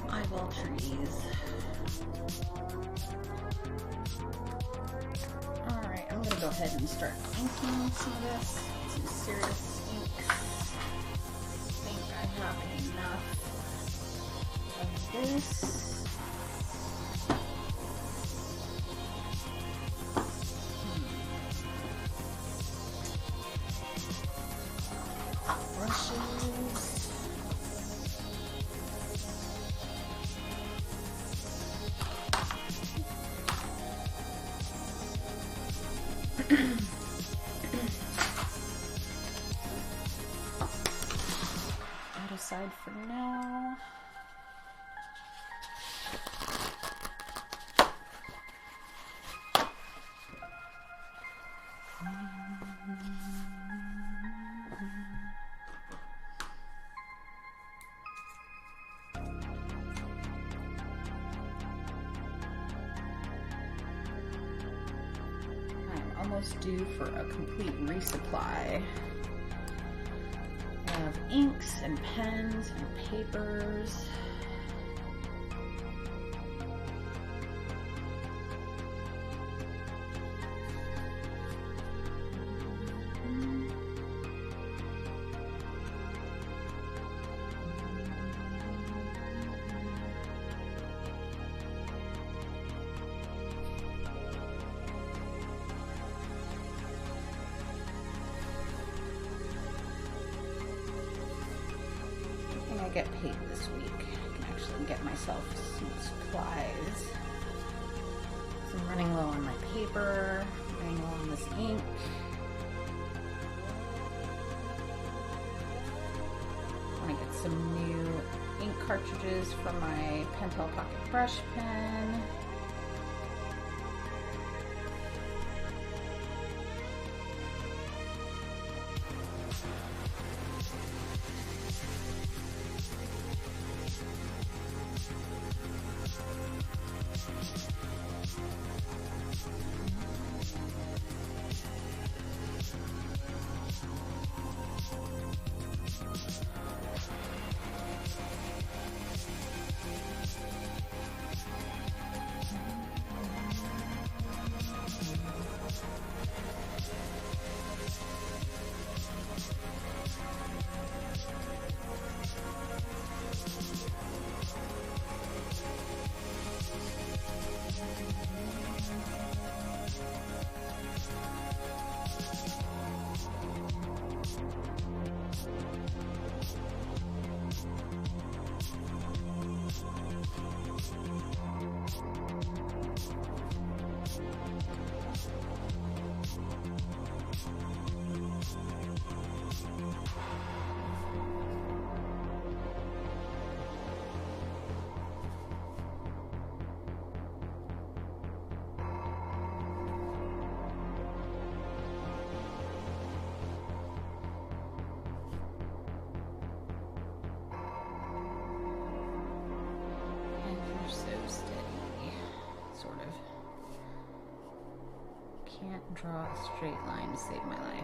Eyeball trees. Alright, I'm gonna go ahead and start inking some of this. Some serious inks. I think I have enough of this. Brushes. That aside for now. I'm almost due for a complete resupply of inks and pens and papers. I get paid this week. I can actually get myself some supplies. So I'm running low on my paper, running low on this ink. I want to get some new ink cartridges for my Pentel Pocket Brush Pen. Can't draw a straight line to save my life.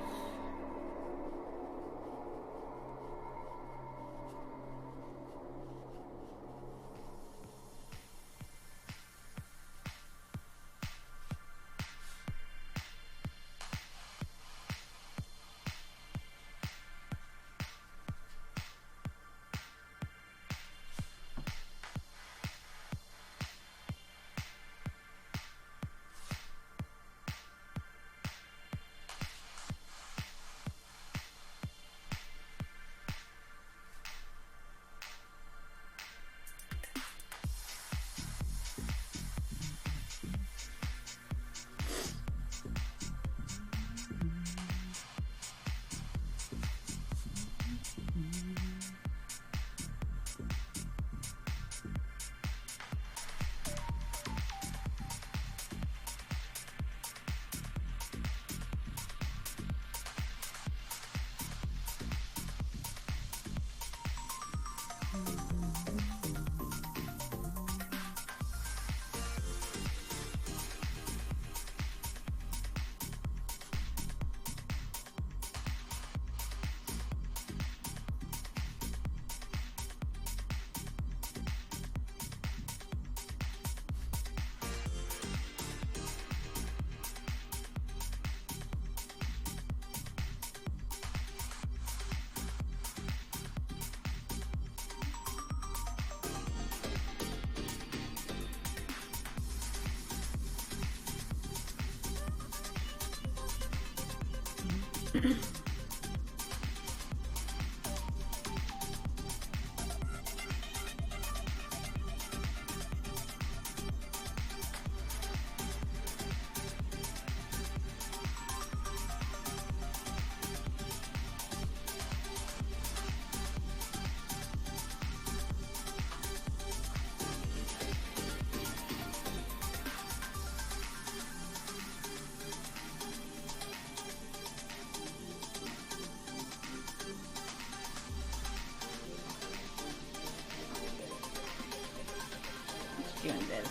Doing this.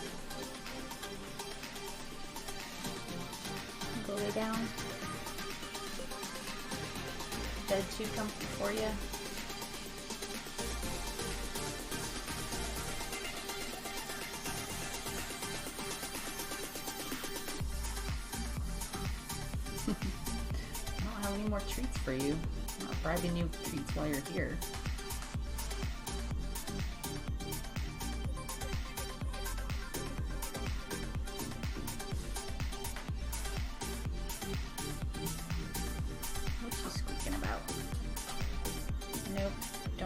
Go lay down. Bed too comfy for you. I don't have any more treats for you. I'm not bribing you with treats while you're here.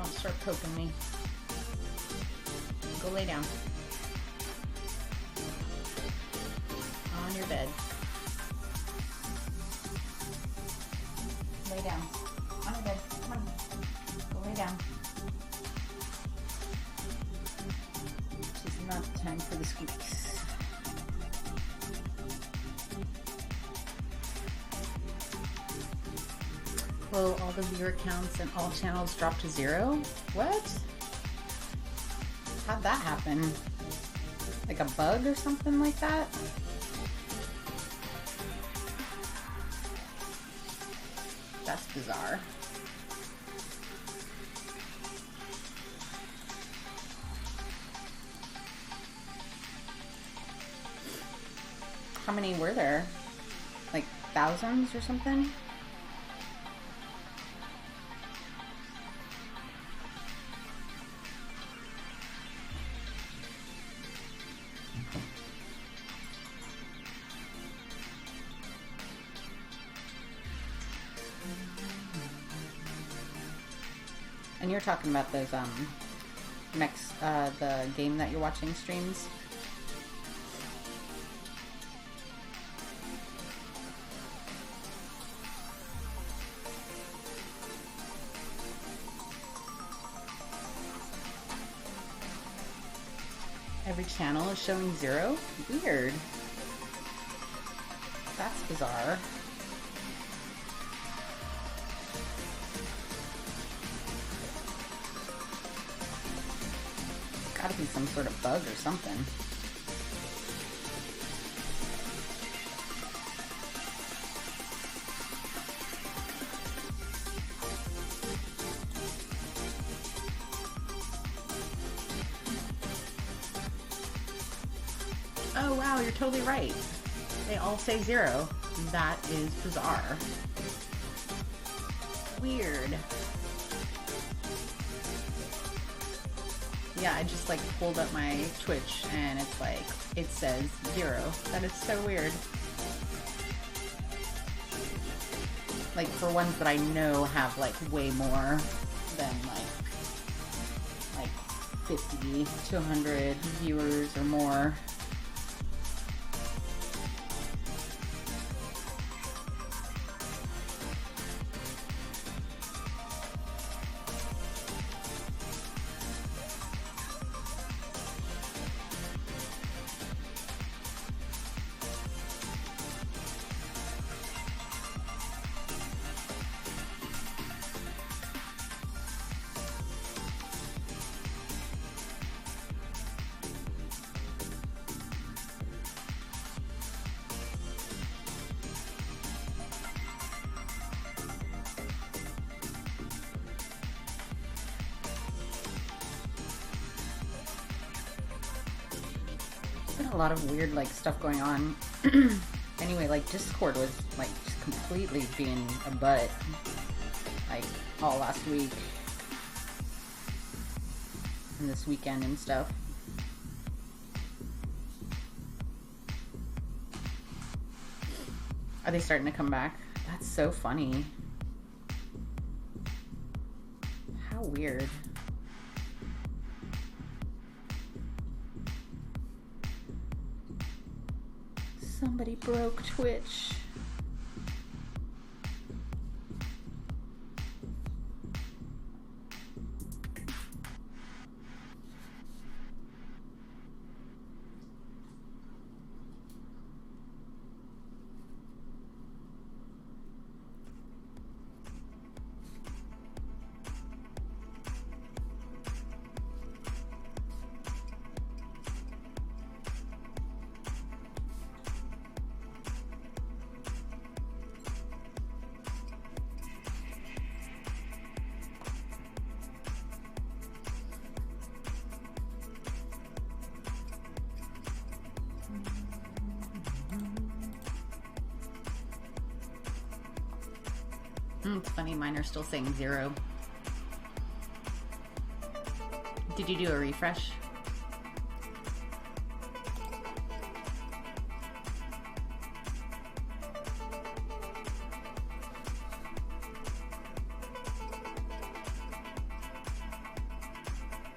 Don't start poking me. Go lay down. On your bed. Lay down. On your bed. Come on. Go lay down. It's not time for the squeaks. Well, all the viewer counts and all channels dropped to 0? What? How'd that happen? Like a bug or something like that? That's bizarre. How many were there? Like thousands or something? And you're talking about those the game that you're watching streams. Every channel is showing 0? Weird. That's bizarre. Gotta be some sort of bug or something. Oh wow, you're totally right. They all say 0. That is bizarre. Weird. Yeah, I just like pulled up my Twitch and it's like, it says 0. That is so weird. Like for ones that I know have like way more than like 50 to 100 viewers or more. A lot of weird like stuff going on. Anyway, like Discord was like just completely being a butt like all last week and this weekend and stuff. Are they starting to come back? That's so funny. How weird. Somebody broke Twitch. It's funny, mine are still saying 0. Did you do a refresh?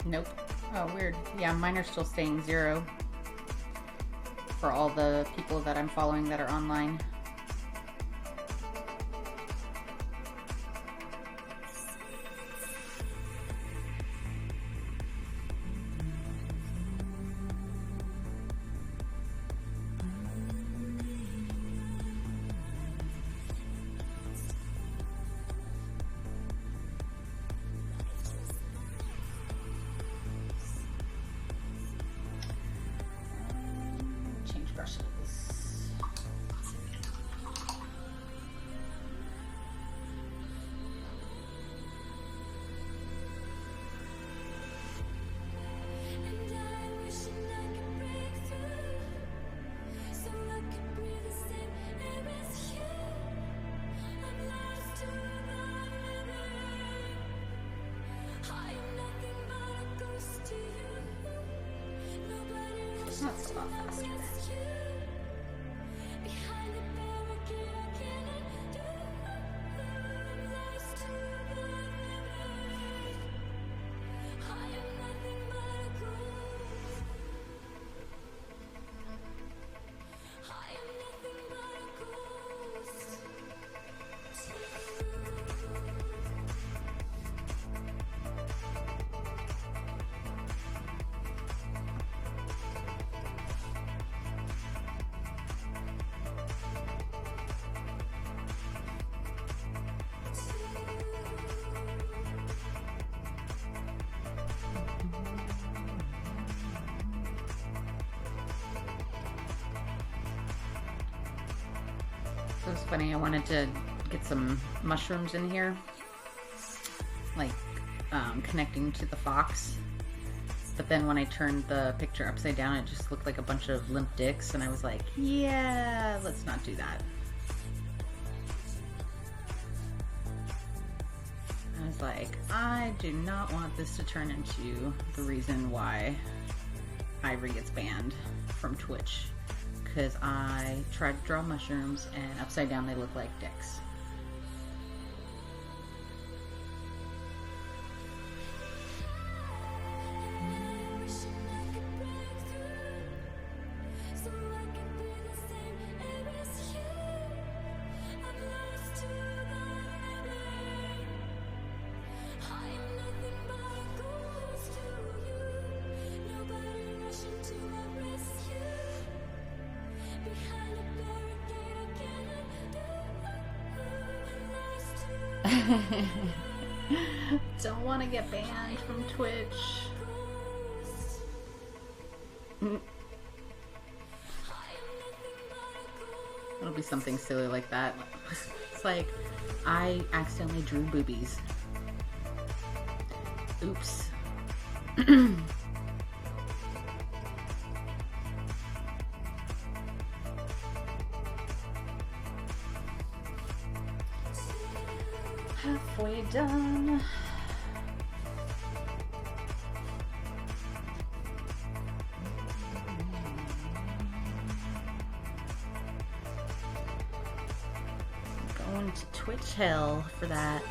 Nope. Oh, weird. Yeah, mine are still staying 0 for all the people that I'm following that are online. Change brushes. That's a lot faster. So it's funny, I wanted to get some mushrooms in here, like connecting to the fox, but then when I turned the picture upside down, it just looked like a bunch of limp dicks, and I was like, yeah, let's not do that. I was like, I do not want this to turn into the reason why Ivory gets banned from Twitch. Because I tried to draw mushrooms and upside down they look like dicks. Don't want to get banned from Twitch. It'll be something silly like that. It's like, I accidentally drew boobies. Oops. Halfway done. Going to Twitch hell for that.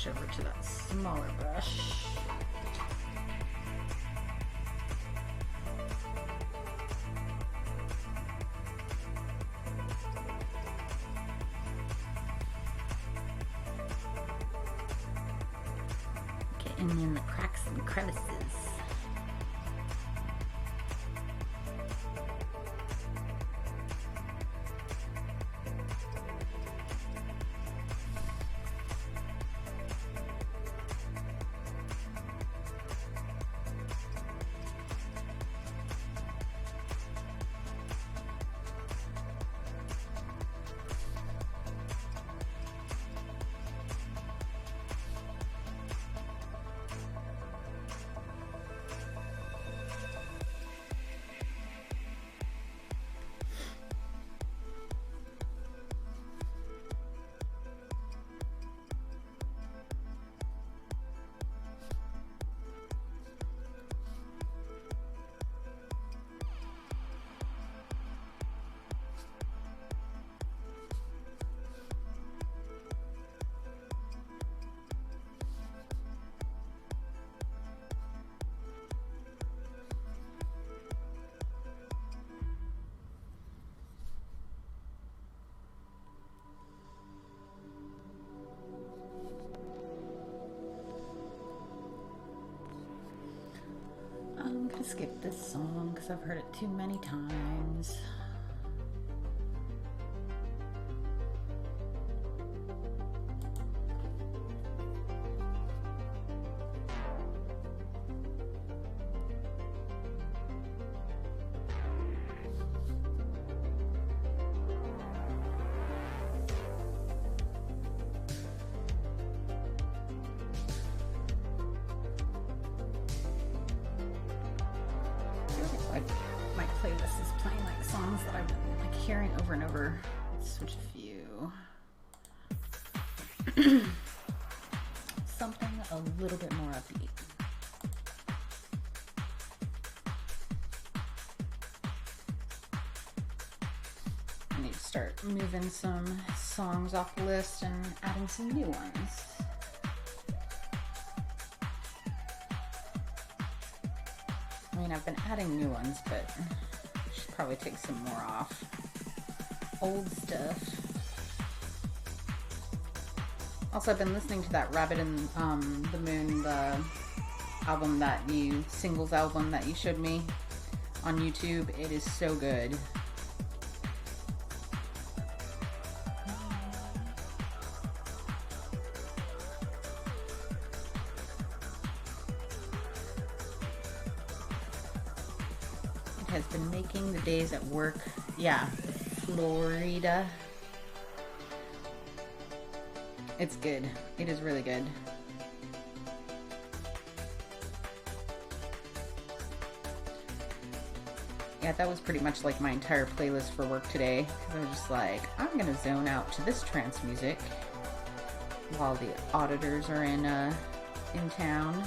over to that smaller brush. Getting in the cracks and crevices. I'm gonna skip this song because I've heard it too many times. Like my playlist is playing like songs that I've been like hearing over and over. Let's switch a few. Something a little bit more upbeat. I need to start moving some songs off the list and adding some new ones. I mean, I've been adding new ones, but I should probably take some more off. Old stuff. Also, I've been listening to that Rabbit in the Moon, the album singles album that you showed me on YouTube. It is so good. Has been making the days at work. Yeah, Florida. It's good. It is really good. Yeah, that was pretty much like my entire playlist for work today. I was just like, I'm gonna zone out to this trance music while the auditors are in town.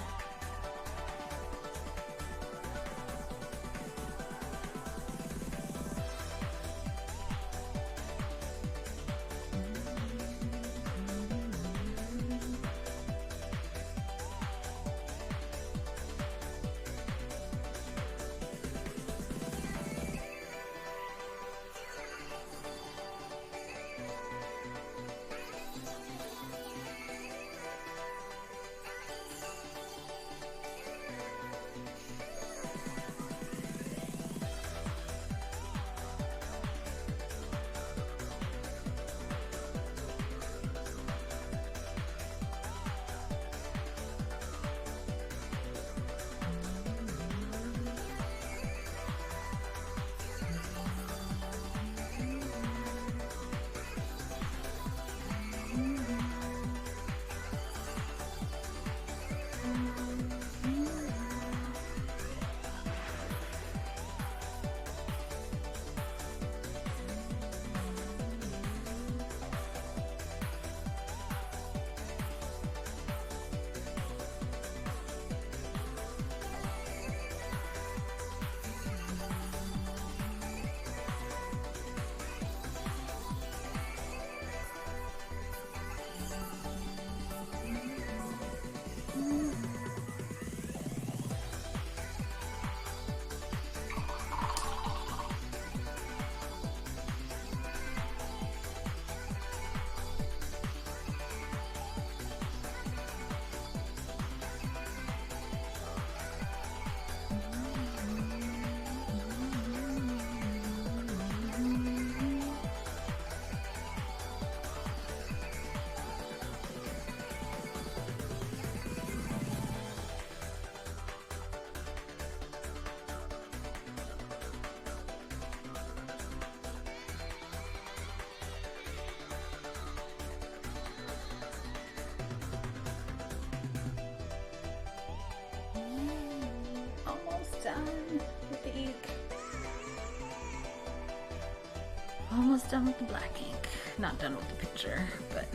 done with the black ink. Not done with the picture, but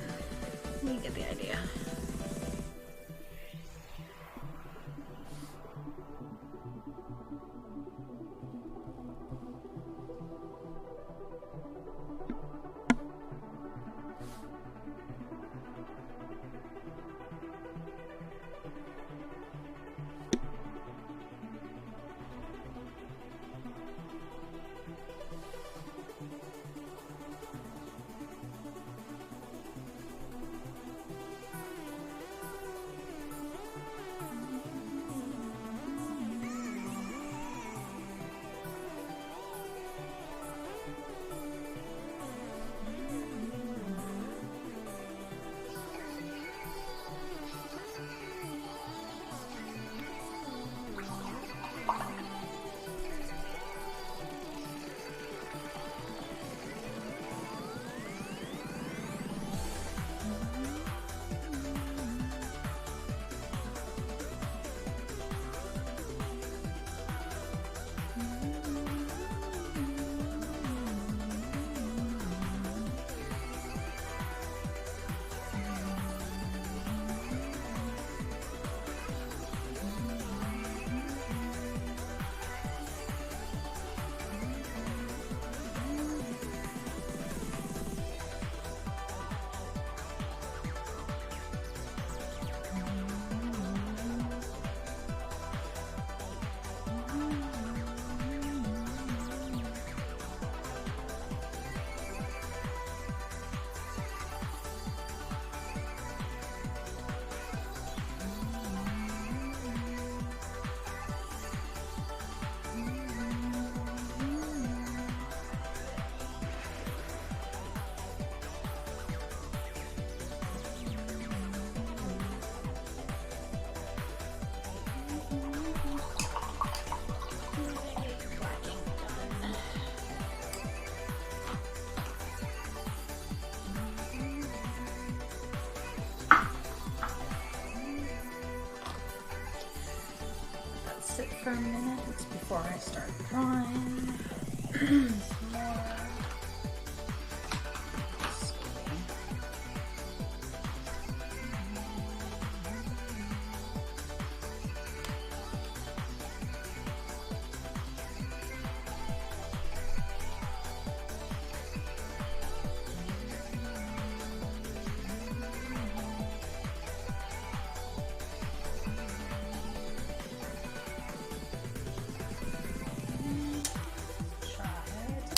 you get the idea. Sit for a minute before I start drawing. Some more.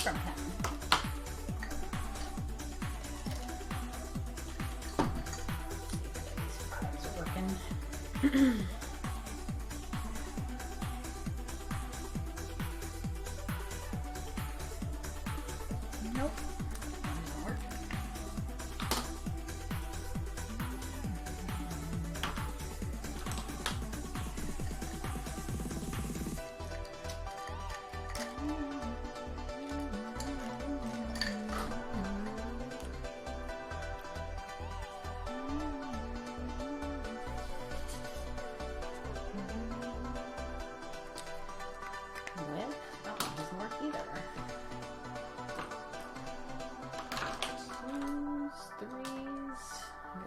From him. These are working. Nope. Doesn't work.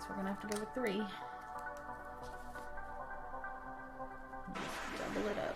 We're gonna have to go with 3. Let's double it up.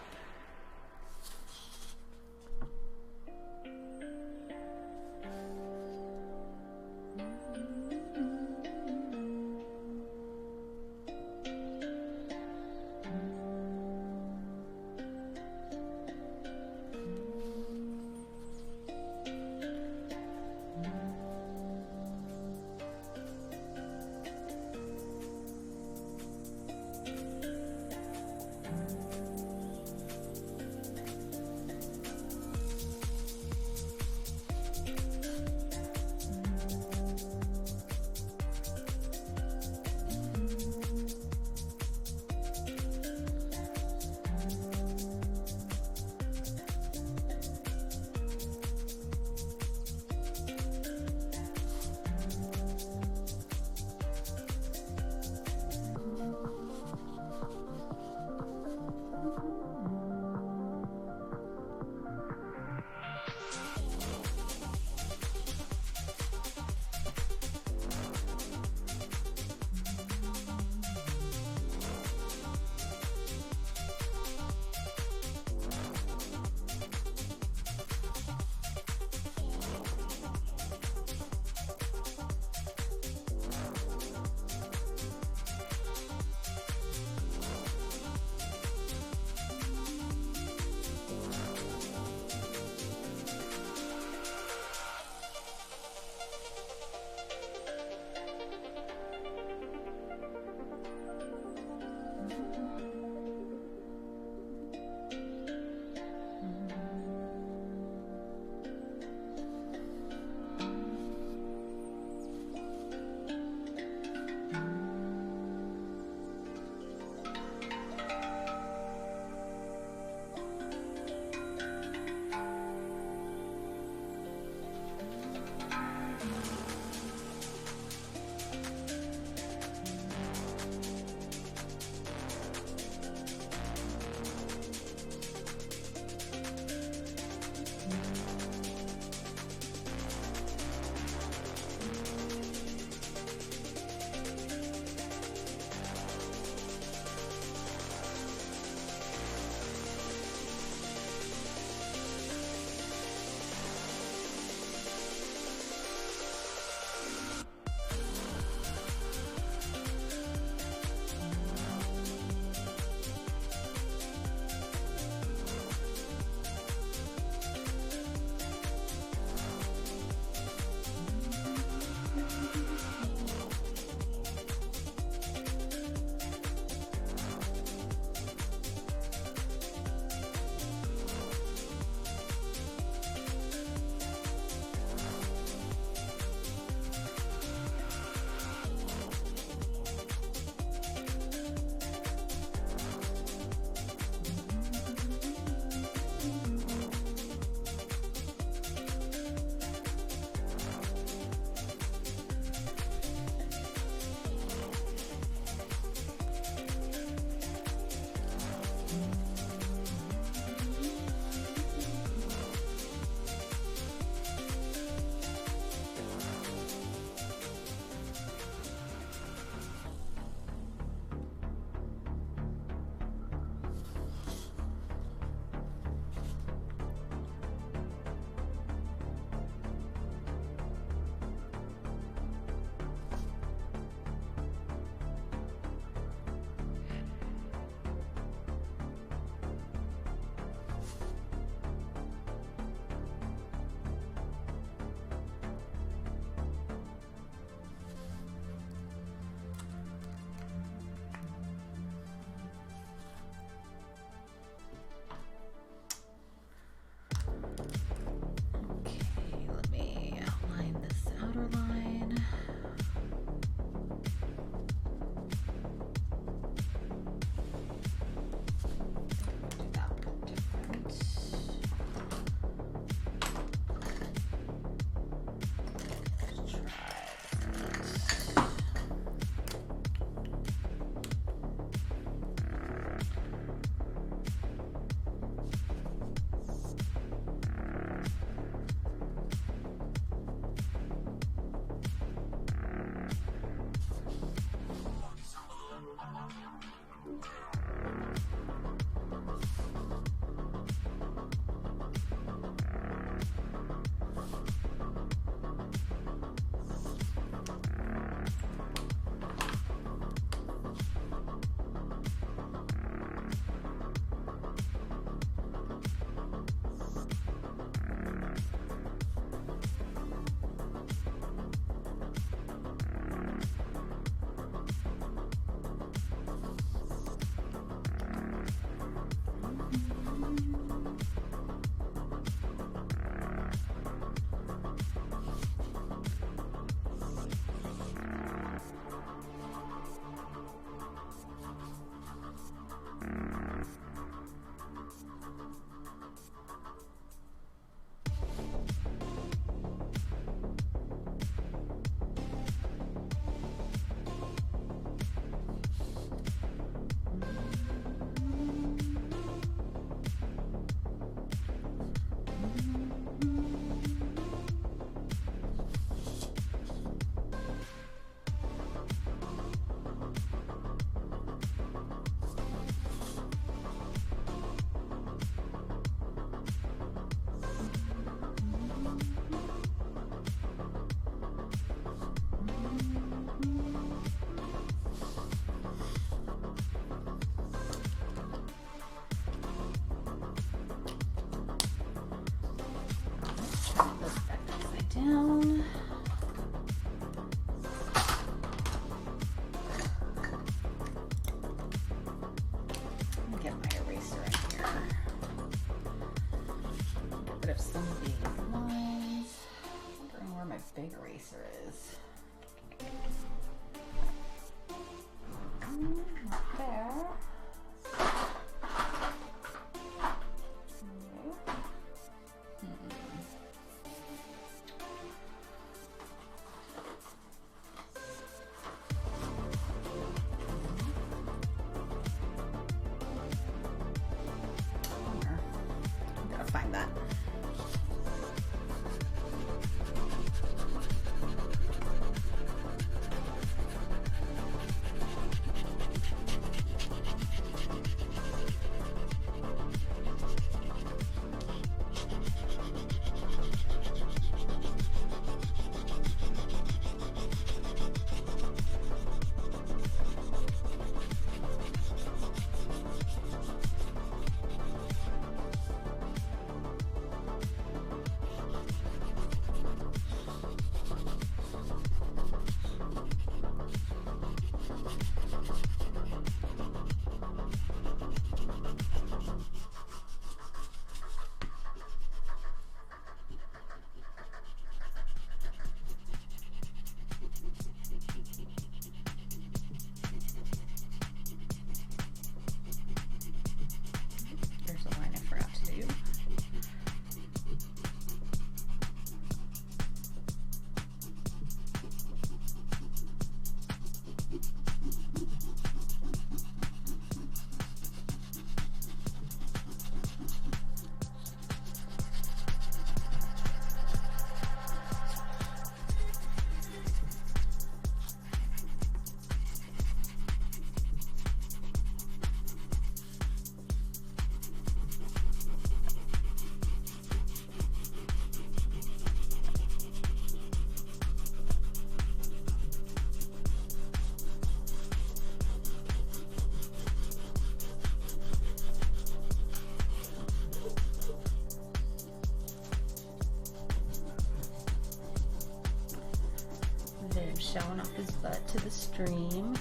showing off his butt to the stream,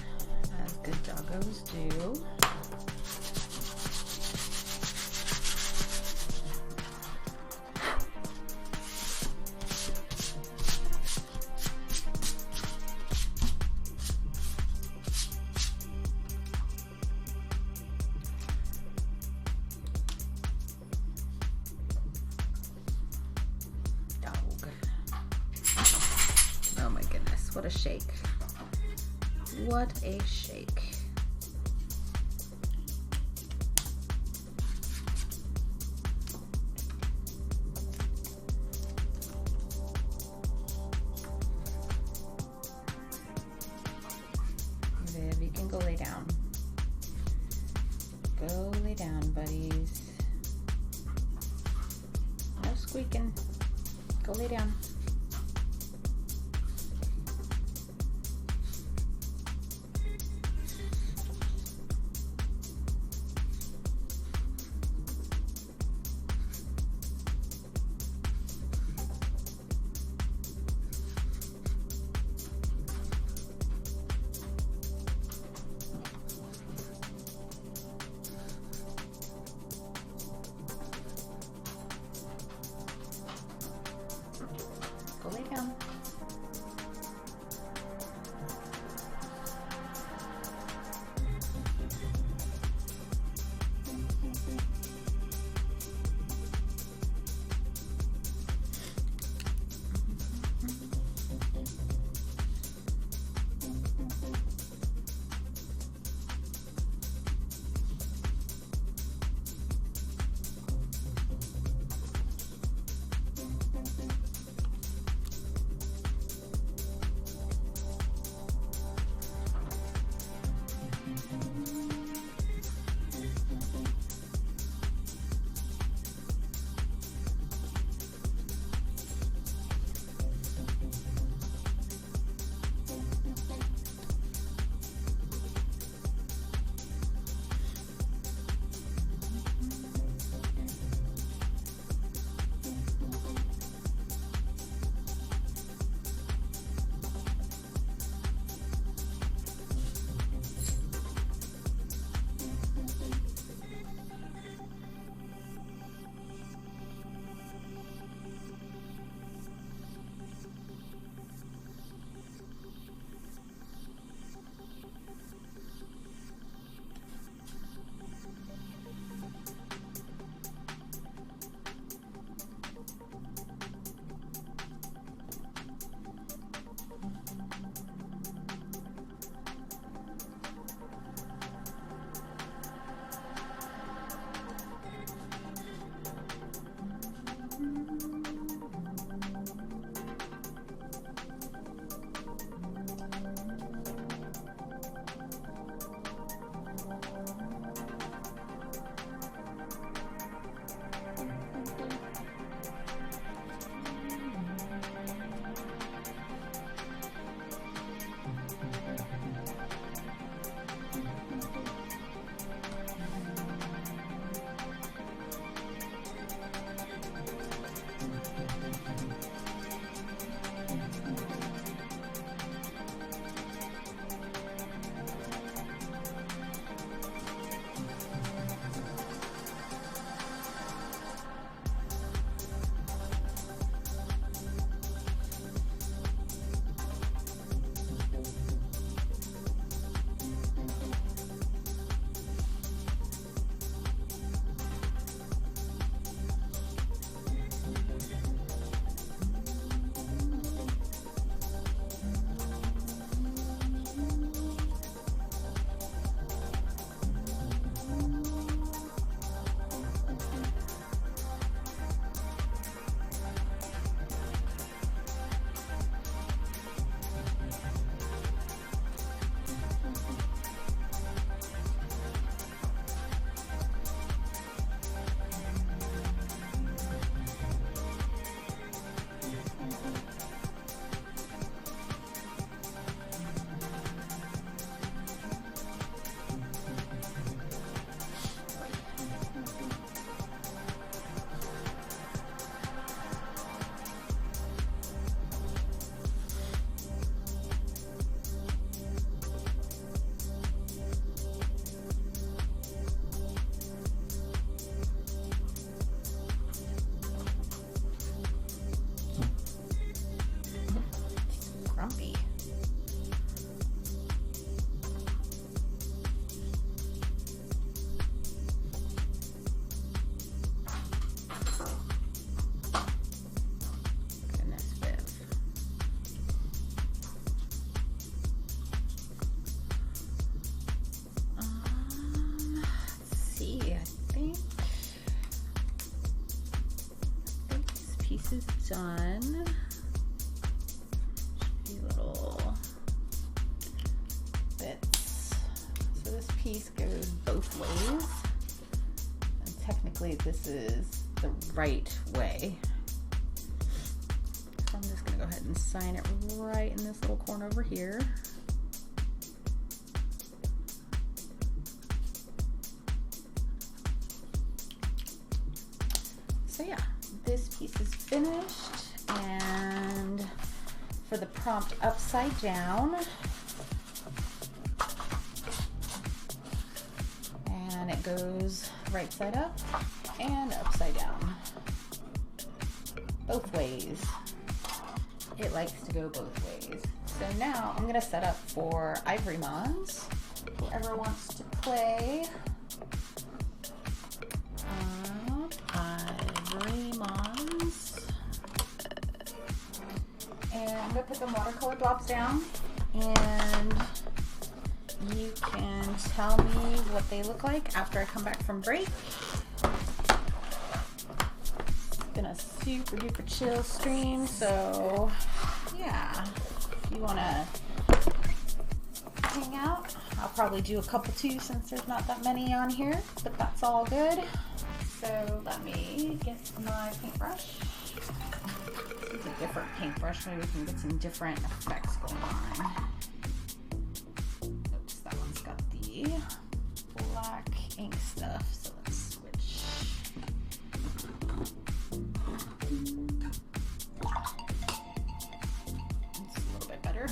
as good doggos do. Oh my goodness, what a shake. What a shake. Viv, you can go lay down. Go lay down, buddies. No squeaking. Go lay down. piece goes both ways. And technically this is the right way. So I'm just gonna go ahead and sign it right in this little corner over here. So yeah, this piece is finished, and for the prompt upside down, and it goes right side up and upside down, both ways. It likes to go both ways. So now I'm gonna set up for Ivory Mons. Whoever wants to play Ivory Mons. And I'm gonna put the watercolor blobs down, and you can tell me what they look like after I come back from break. It's been a super duper chill stream, so yeah, if you wanna hang out, I'll probably do a couple too since there's not that many on here, but that's all good. So let me get my paintbrush. This is a different paintbrush, maybe we can get some different effects going on. Oops, that one's got the black ink stuff, so let's switch. It's a little bit better.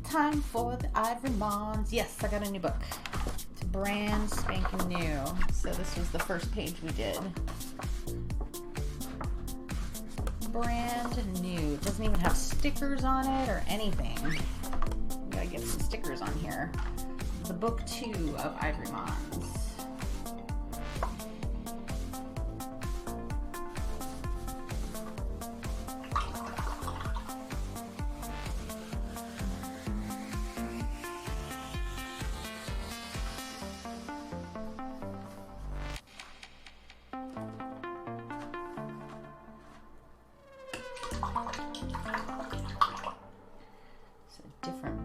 Time for the Ivory Mons. Yes, I got a new book. It's brand spanking new. So this was the first page we did. Brand new. It doesn't even have stickers on it or anything. We gotta get some stickers on here. The book 2 of Ivory Mons.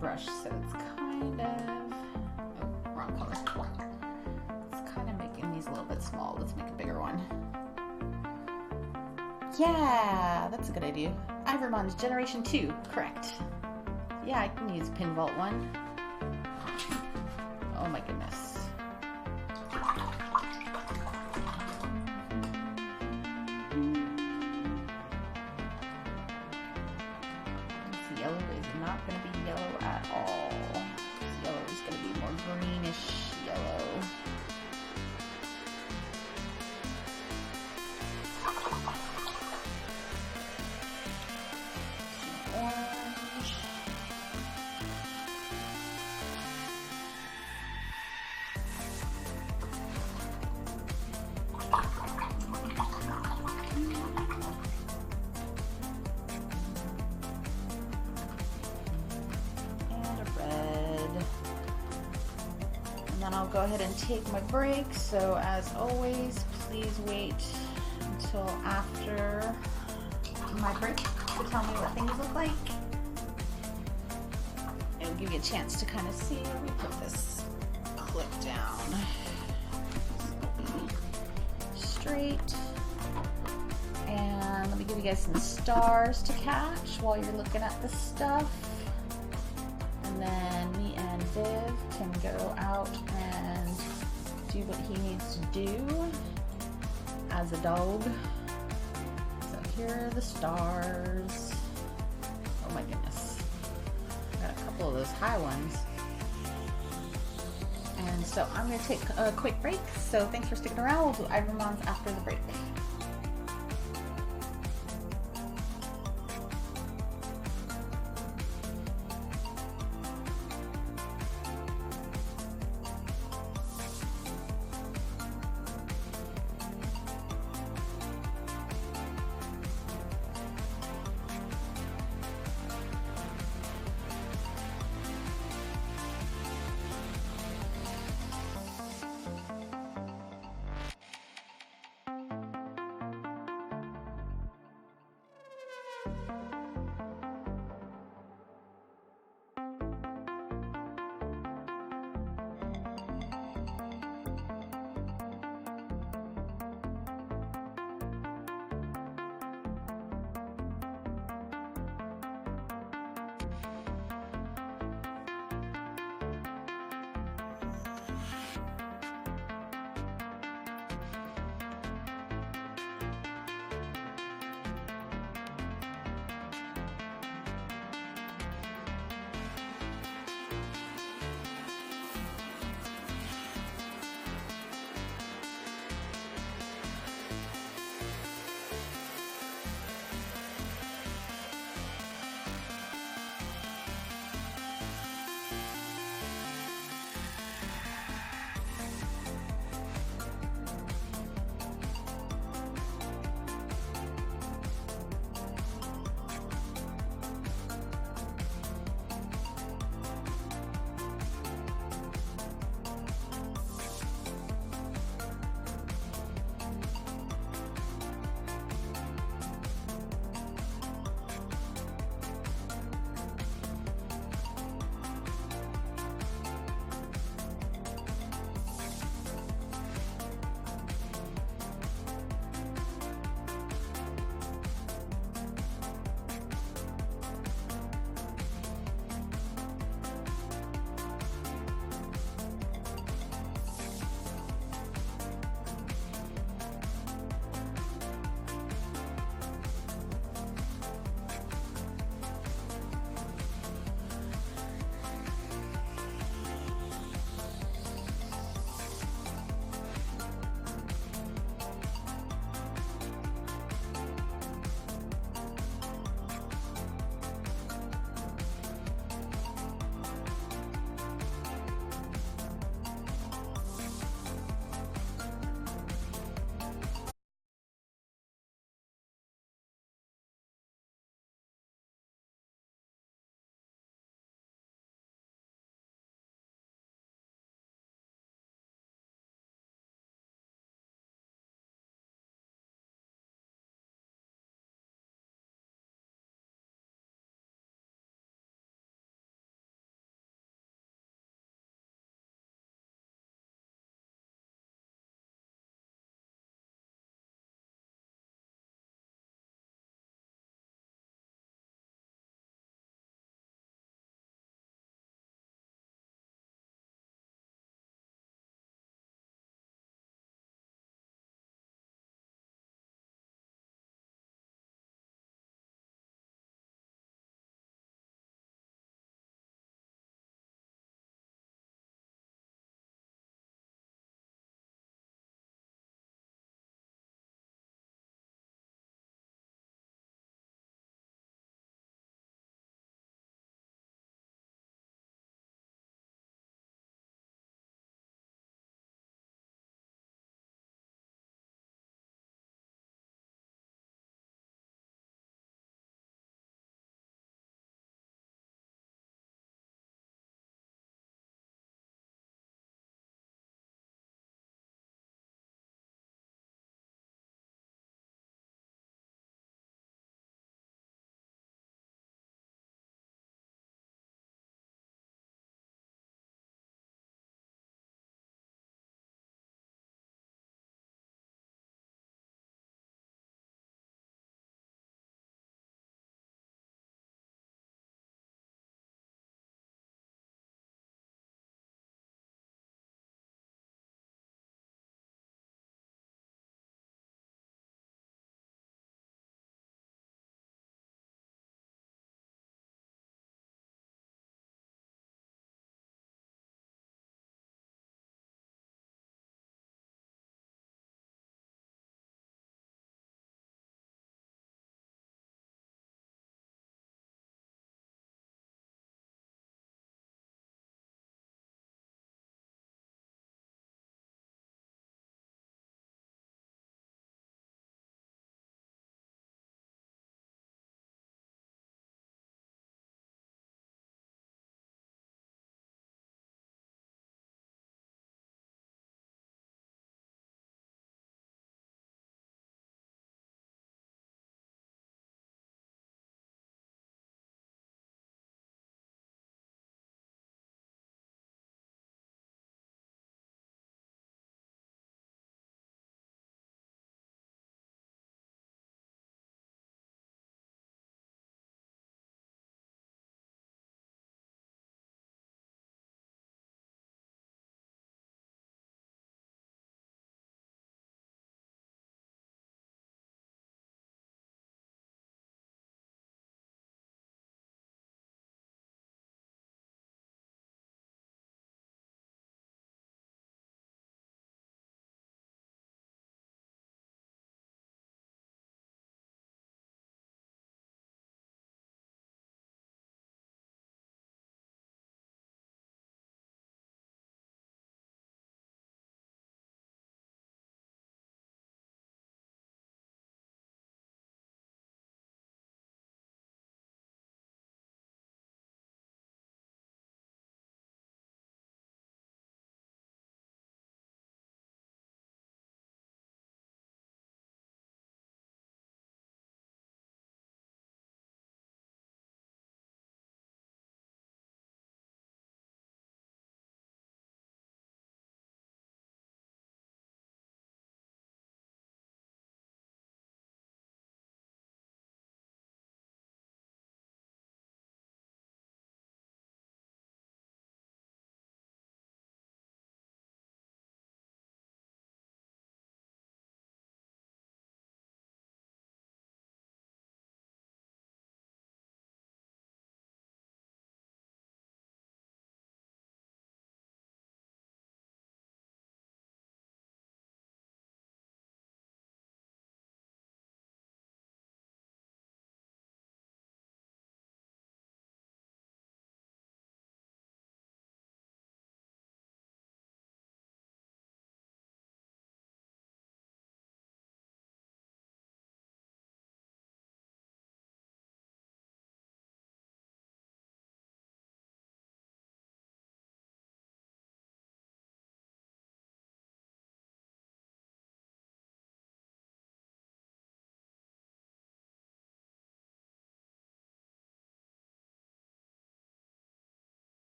Brush, so it's kind of, oh, wrong color. It's kind of making these a little bit small. Let's make a bigger one. Yeah, that's a good idea. Ivory Mons Generation 2, correct. Yeah, I can use Pin Vault 1. Oh my goodness. Yellow is not going to be yellow at all. This yellow is going to be more greenish yellow. Orange. Then I'll go ahead and take my break. So as always, please wait until after my break to tell me what things look like. It'll give you a chance to kind of see. Let me put this clip down. Straight. And let me give you guys some stars to catch while you're looking at the stuff. And then me and Viv can go out and do what he needs to do as a dog. So here are the stars. Oh my goodness. I got a couple of those high ones. And so I'm going to take a quick break. So thanks for sticking around. We'll do Ivory Mons after the break.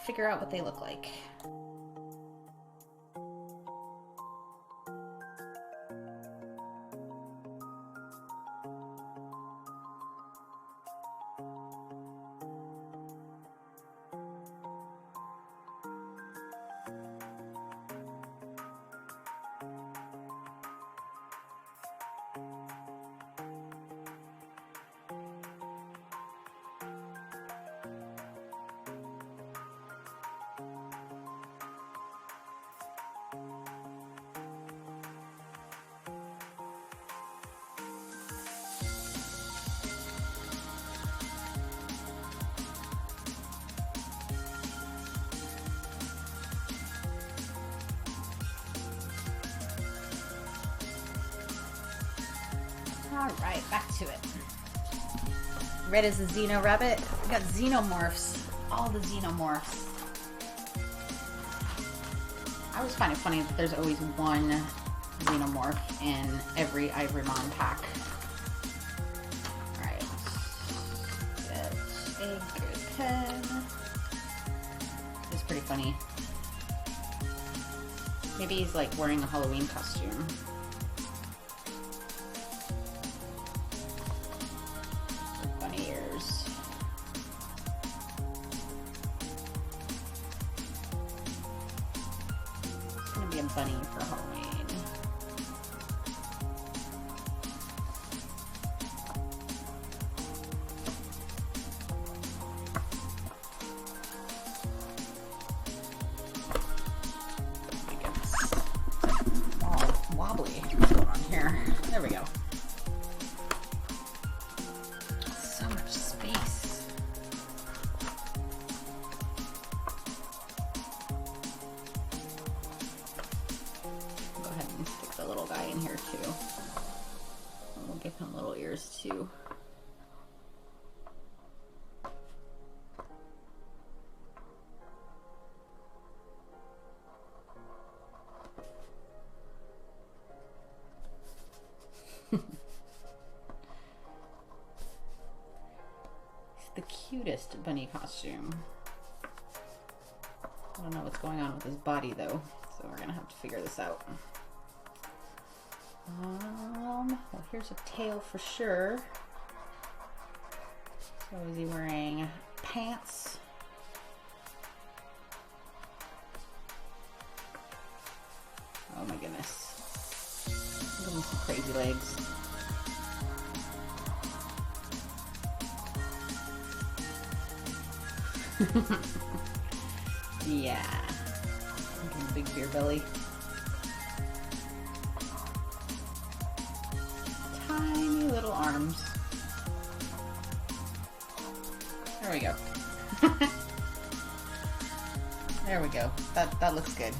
figure out what they look like. Alright, back to it. Red is a Xeno rabbit. We got Xenomorphs. All the Xenomorphs. I always find it funny that there's always one Xenomorph in every Ivorymon pack. Alright. Get a good pen. It's pretty funny. Maybe he's like wearing a Halloween costume. Bunny for Halloween. My goodness. Oh, wobbly. What's going on here? There we go. So much space. The little guy in here too. And we'll give him little ears too. He's the cutest bunny costume. I don't know what's going on with his body though, so we're gonna have to figure this out. Well, here's a tail for sure. So is he wearing pants? Oh my goodness. Look at him, some crazy legs. Yeah. Look at his big beer belly. Tiny little arms. There we go. There we go. That looks good.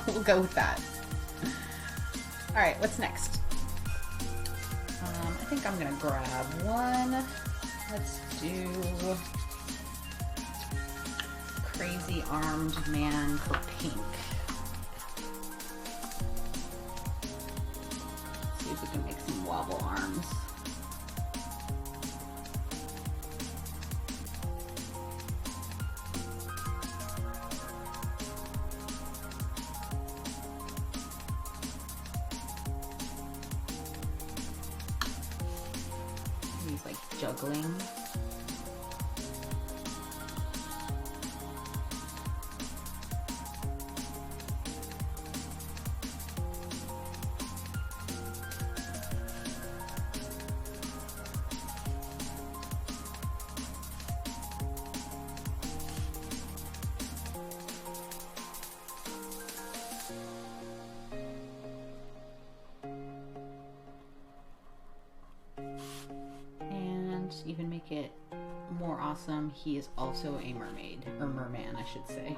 We'll go with that. Alright, what's next? I think I'm gonna grab one. Let's do Crazy Armed Man for pink. See if we can make some wobble arms. He's like juggling. Even make it more awesome, he is also a mermaid, or merman I should say.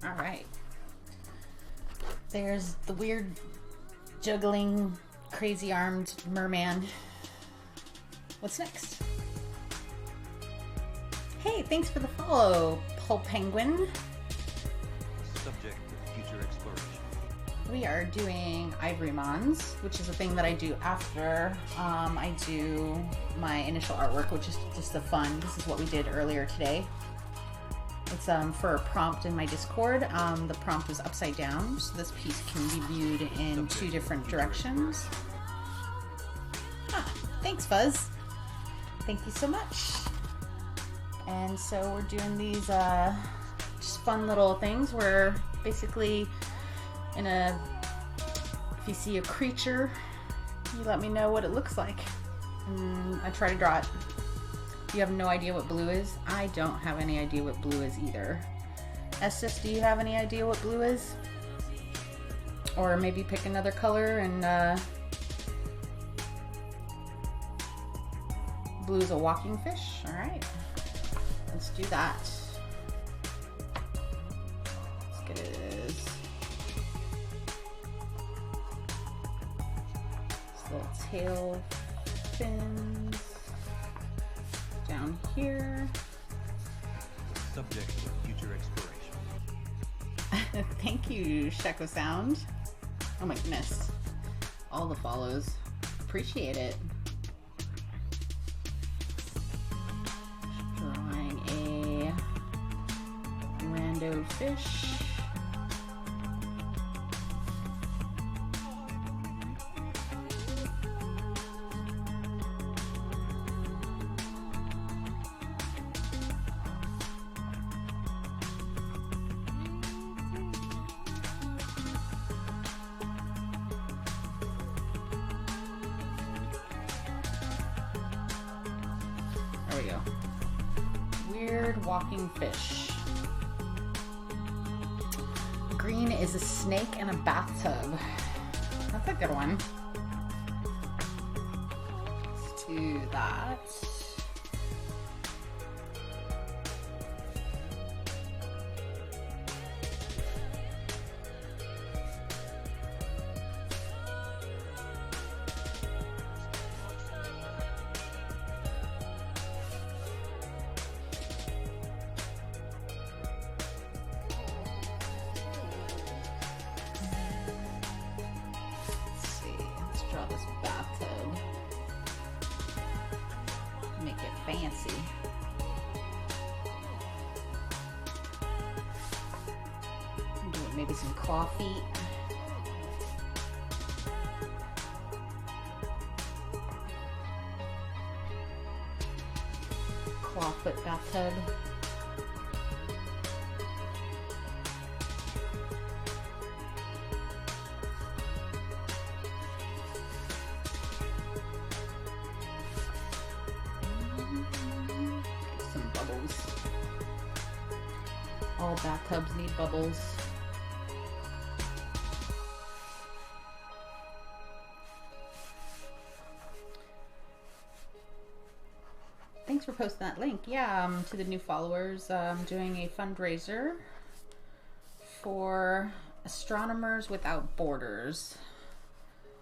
All right. There's the weird juggling, crazy armed merman. What's next? Hey, thanks for the follow, Pulp Penguin. Subject of future exploration. We are doing Ivory Mons, which is a thing that I do after I do my initial artwork, which is just the fun. This is what we did earlier today. It's for a prompt in my Discord. The prompt was upside down, so this piece can be viewed in two different directions. Thanks, Fuzz. Thank you so much. And so we're doing these just fun little things where basically if you see a creature, you let me know what it looks like. And I try to draw it. You have no idea what blue is? I don't have any idea what blue is either. Estes, do you have any idea what blue is? Or maybe pick another color and blue is a walking fish. All right, let's do that. Let's get his little tail fins down here. Subject of future exploration. Thank you, Sheko Sound. Oh my goodness. All the follows. Appreciate it. Drawing a rando fish. There we go. Weird walking fish. Green is a snake in a bathtub. That's a good one. Let's do that. Draw this bathtub. Make it fancy. Do maybe some claw feet. Clawfoot bathtub. Some bubbles. All bathtubs need bubbles. Thanks for posting that link. Yeah, to the new followers, I'm doing a fundraiser for Astronomers Without Borders.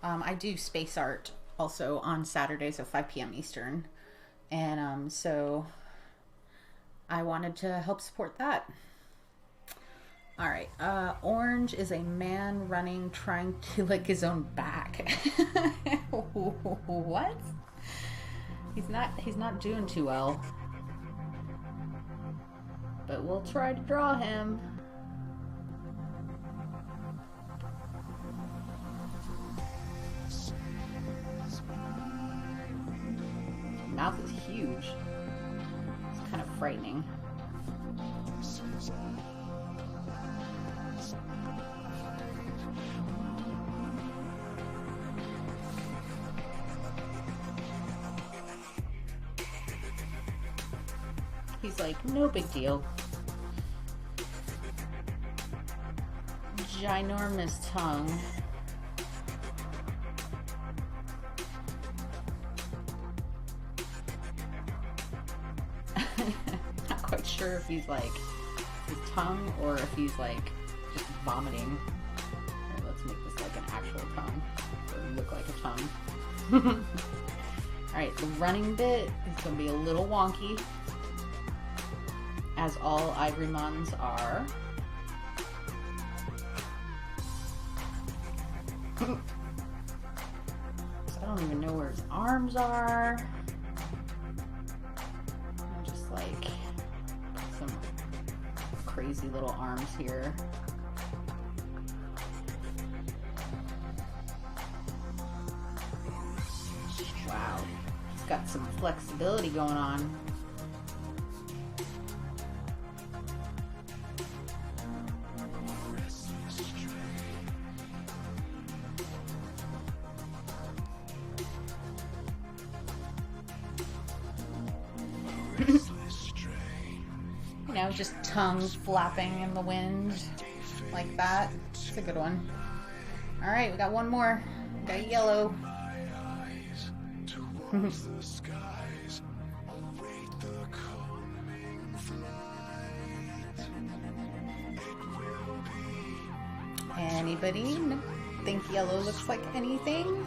I do space art also on Saturdays at 5 p.m. Eastern. And so I wanted to help support that. All right, orange is a man running, trying to lick his own back. What? He's not doing too well. But we'll try to draw him. His mouth is huge. It's kind of frightening. He's like, no big deal. Ginormous tongue. Not quite sure if he's like his tongue or if he's like just vomiting. Here, Alright, the running bit is going to be a little wonky, as all Ivorymons are. So I don't even know where his arms are. I'm just like some crazy little arms here. Wow, it's got some flexibility going on. You know, just tongue flapping in the wind like that. It's a good one. All right, we got one more. We got yellow. Anybody think yellow looks like anything?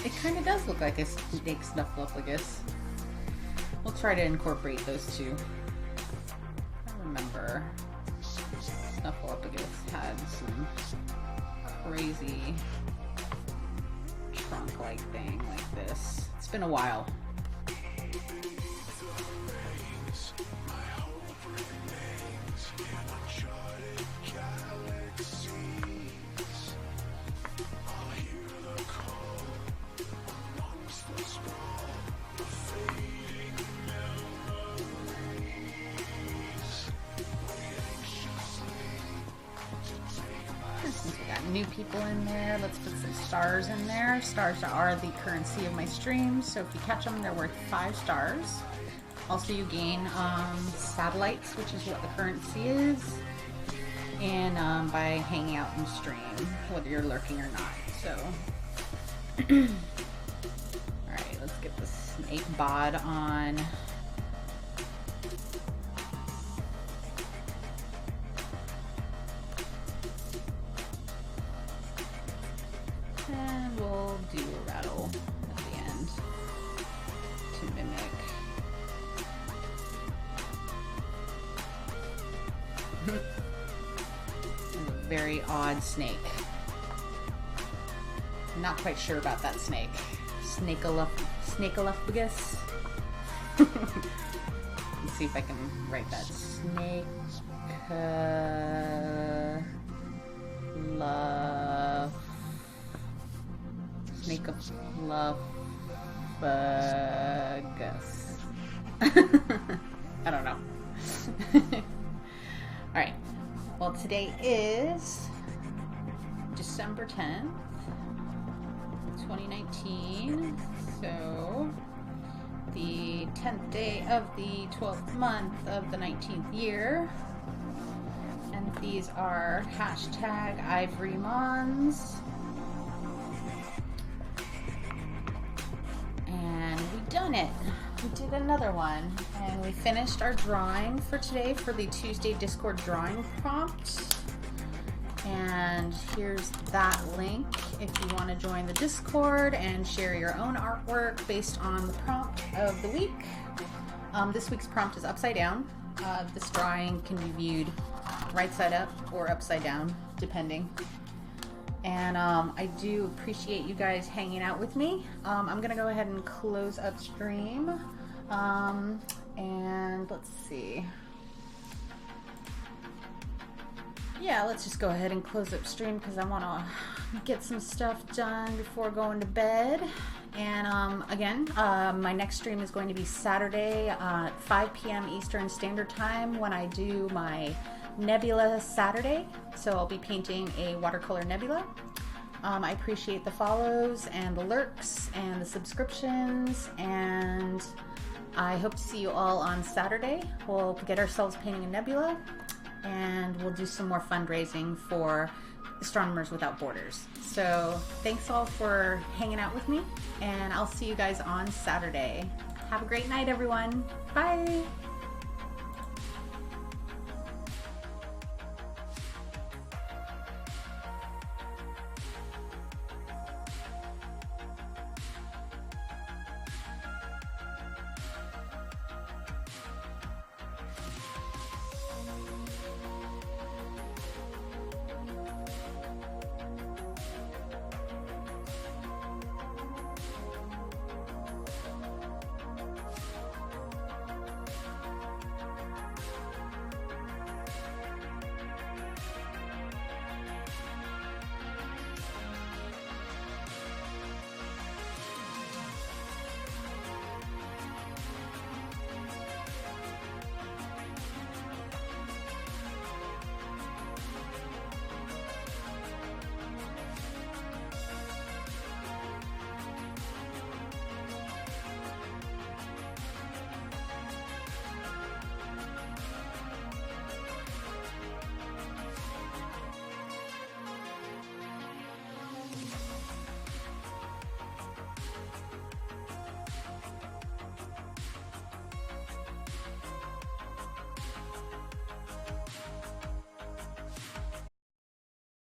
It kind of does look like a snake snuffleupagus. We'll try to incorporate those two. I remember Snuffleupagus had some crazy trunk-like thing like this. It's been a while. Since we got new people in there, let's put some stars in there. Stars are the currency of my streams, so if you catch them, they're worth 5 stars. Also, you gain satellites, which is what the currency is, and by hanging out in stream, whether you're lurking or not. So, alright, let's get the snake bod on. And we'll do a rattle at the end to mimic. A very odd snake. I'm not quite sure about that snake. Snakeolophagus. Let's see if I can write that. Snakeolophagus. I don't know. Alright. Well, today is December 10th, 2019. So, the 10th day of the 12th month of the 19th year. And these are hashtag Ivorymons. And we done it. We did another one. And we finished our drawing for today for the Tuesday Discord drawing prompt. And here's that link if you want to join the Discord and share your own artwork based on the prompt of the week. This week's prompt is upside down. This drawing can be viewed right side up or upside down, depending. And I do appreciate you guys hanging out with me. I'm gonna go ahead and close up stream. And let's see. Yeah, let's just go ahead and close up stream because I want to get some stuff done before going to bed. And again, my next stream is going to be Saturday at 5 p.m. Eastern Standard Time when I do my Nebula Saturday. So I'll be painting a watercolor nebula. I appreciate the follows and the lurks and the subscriptions, and I hope to see you all on Saturday. We'll get ourselves painting a nebula, and we'll do some more fundraising for Astronomers Without Borders. So thanks all for hanging out with me, and I'll see you guys on Saturday. Have a great night, everyone. Bye.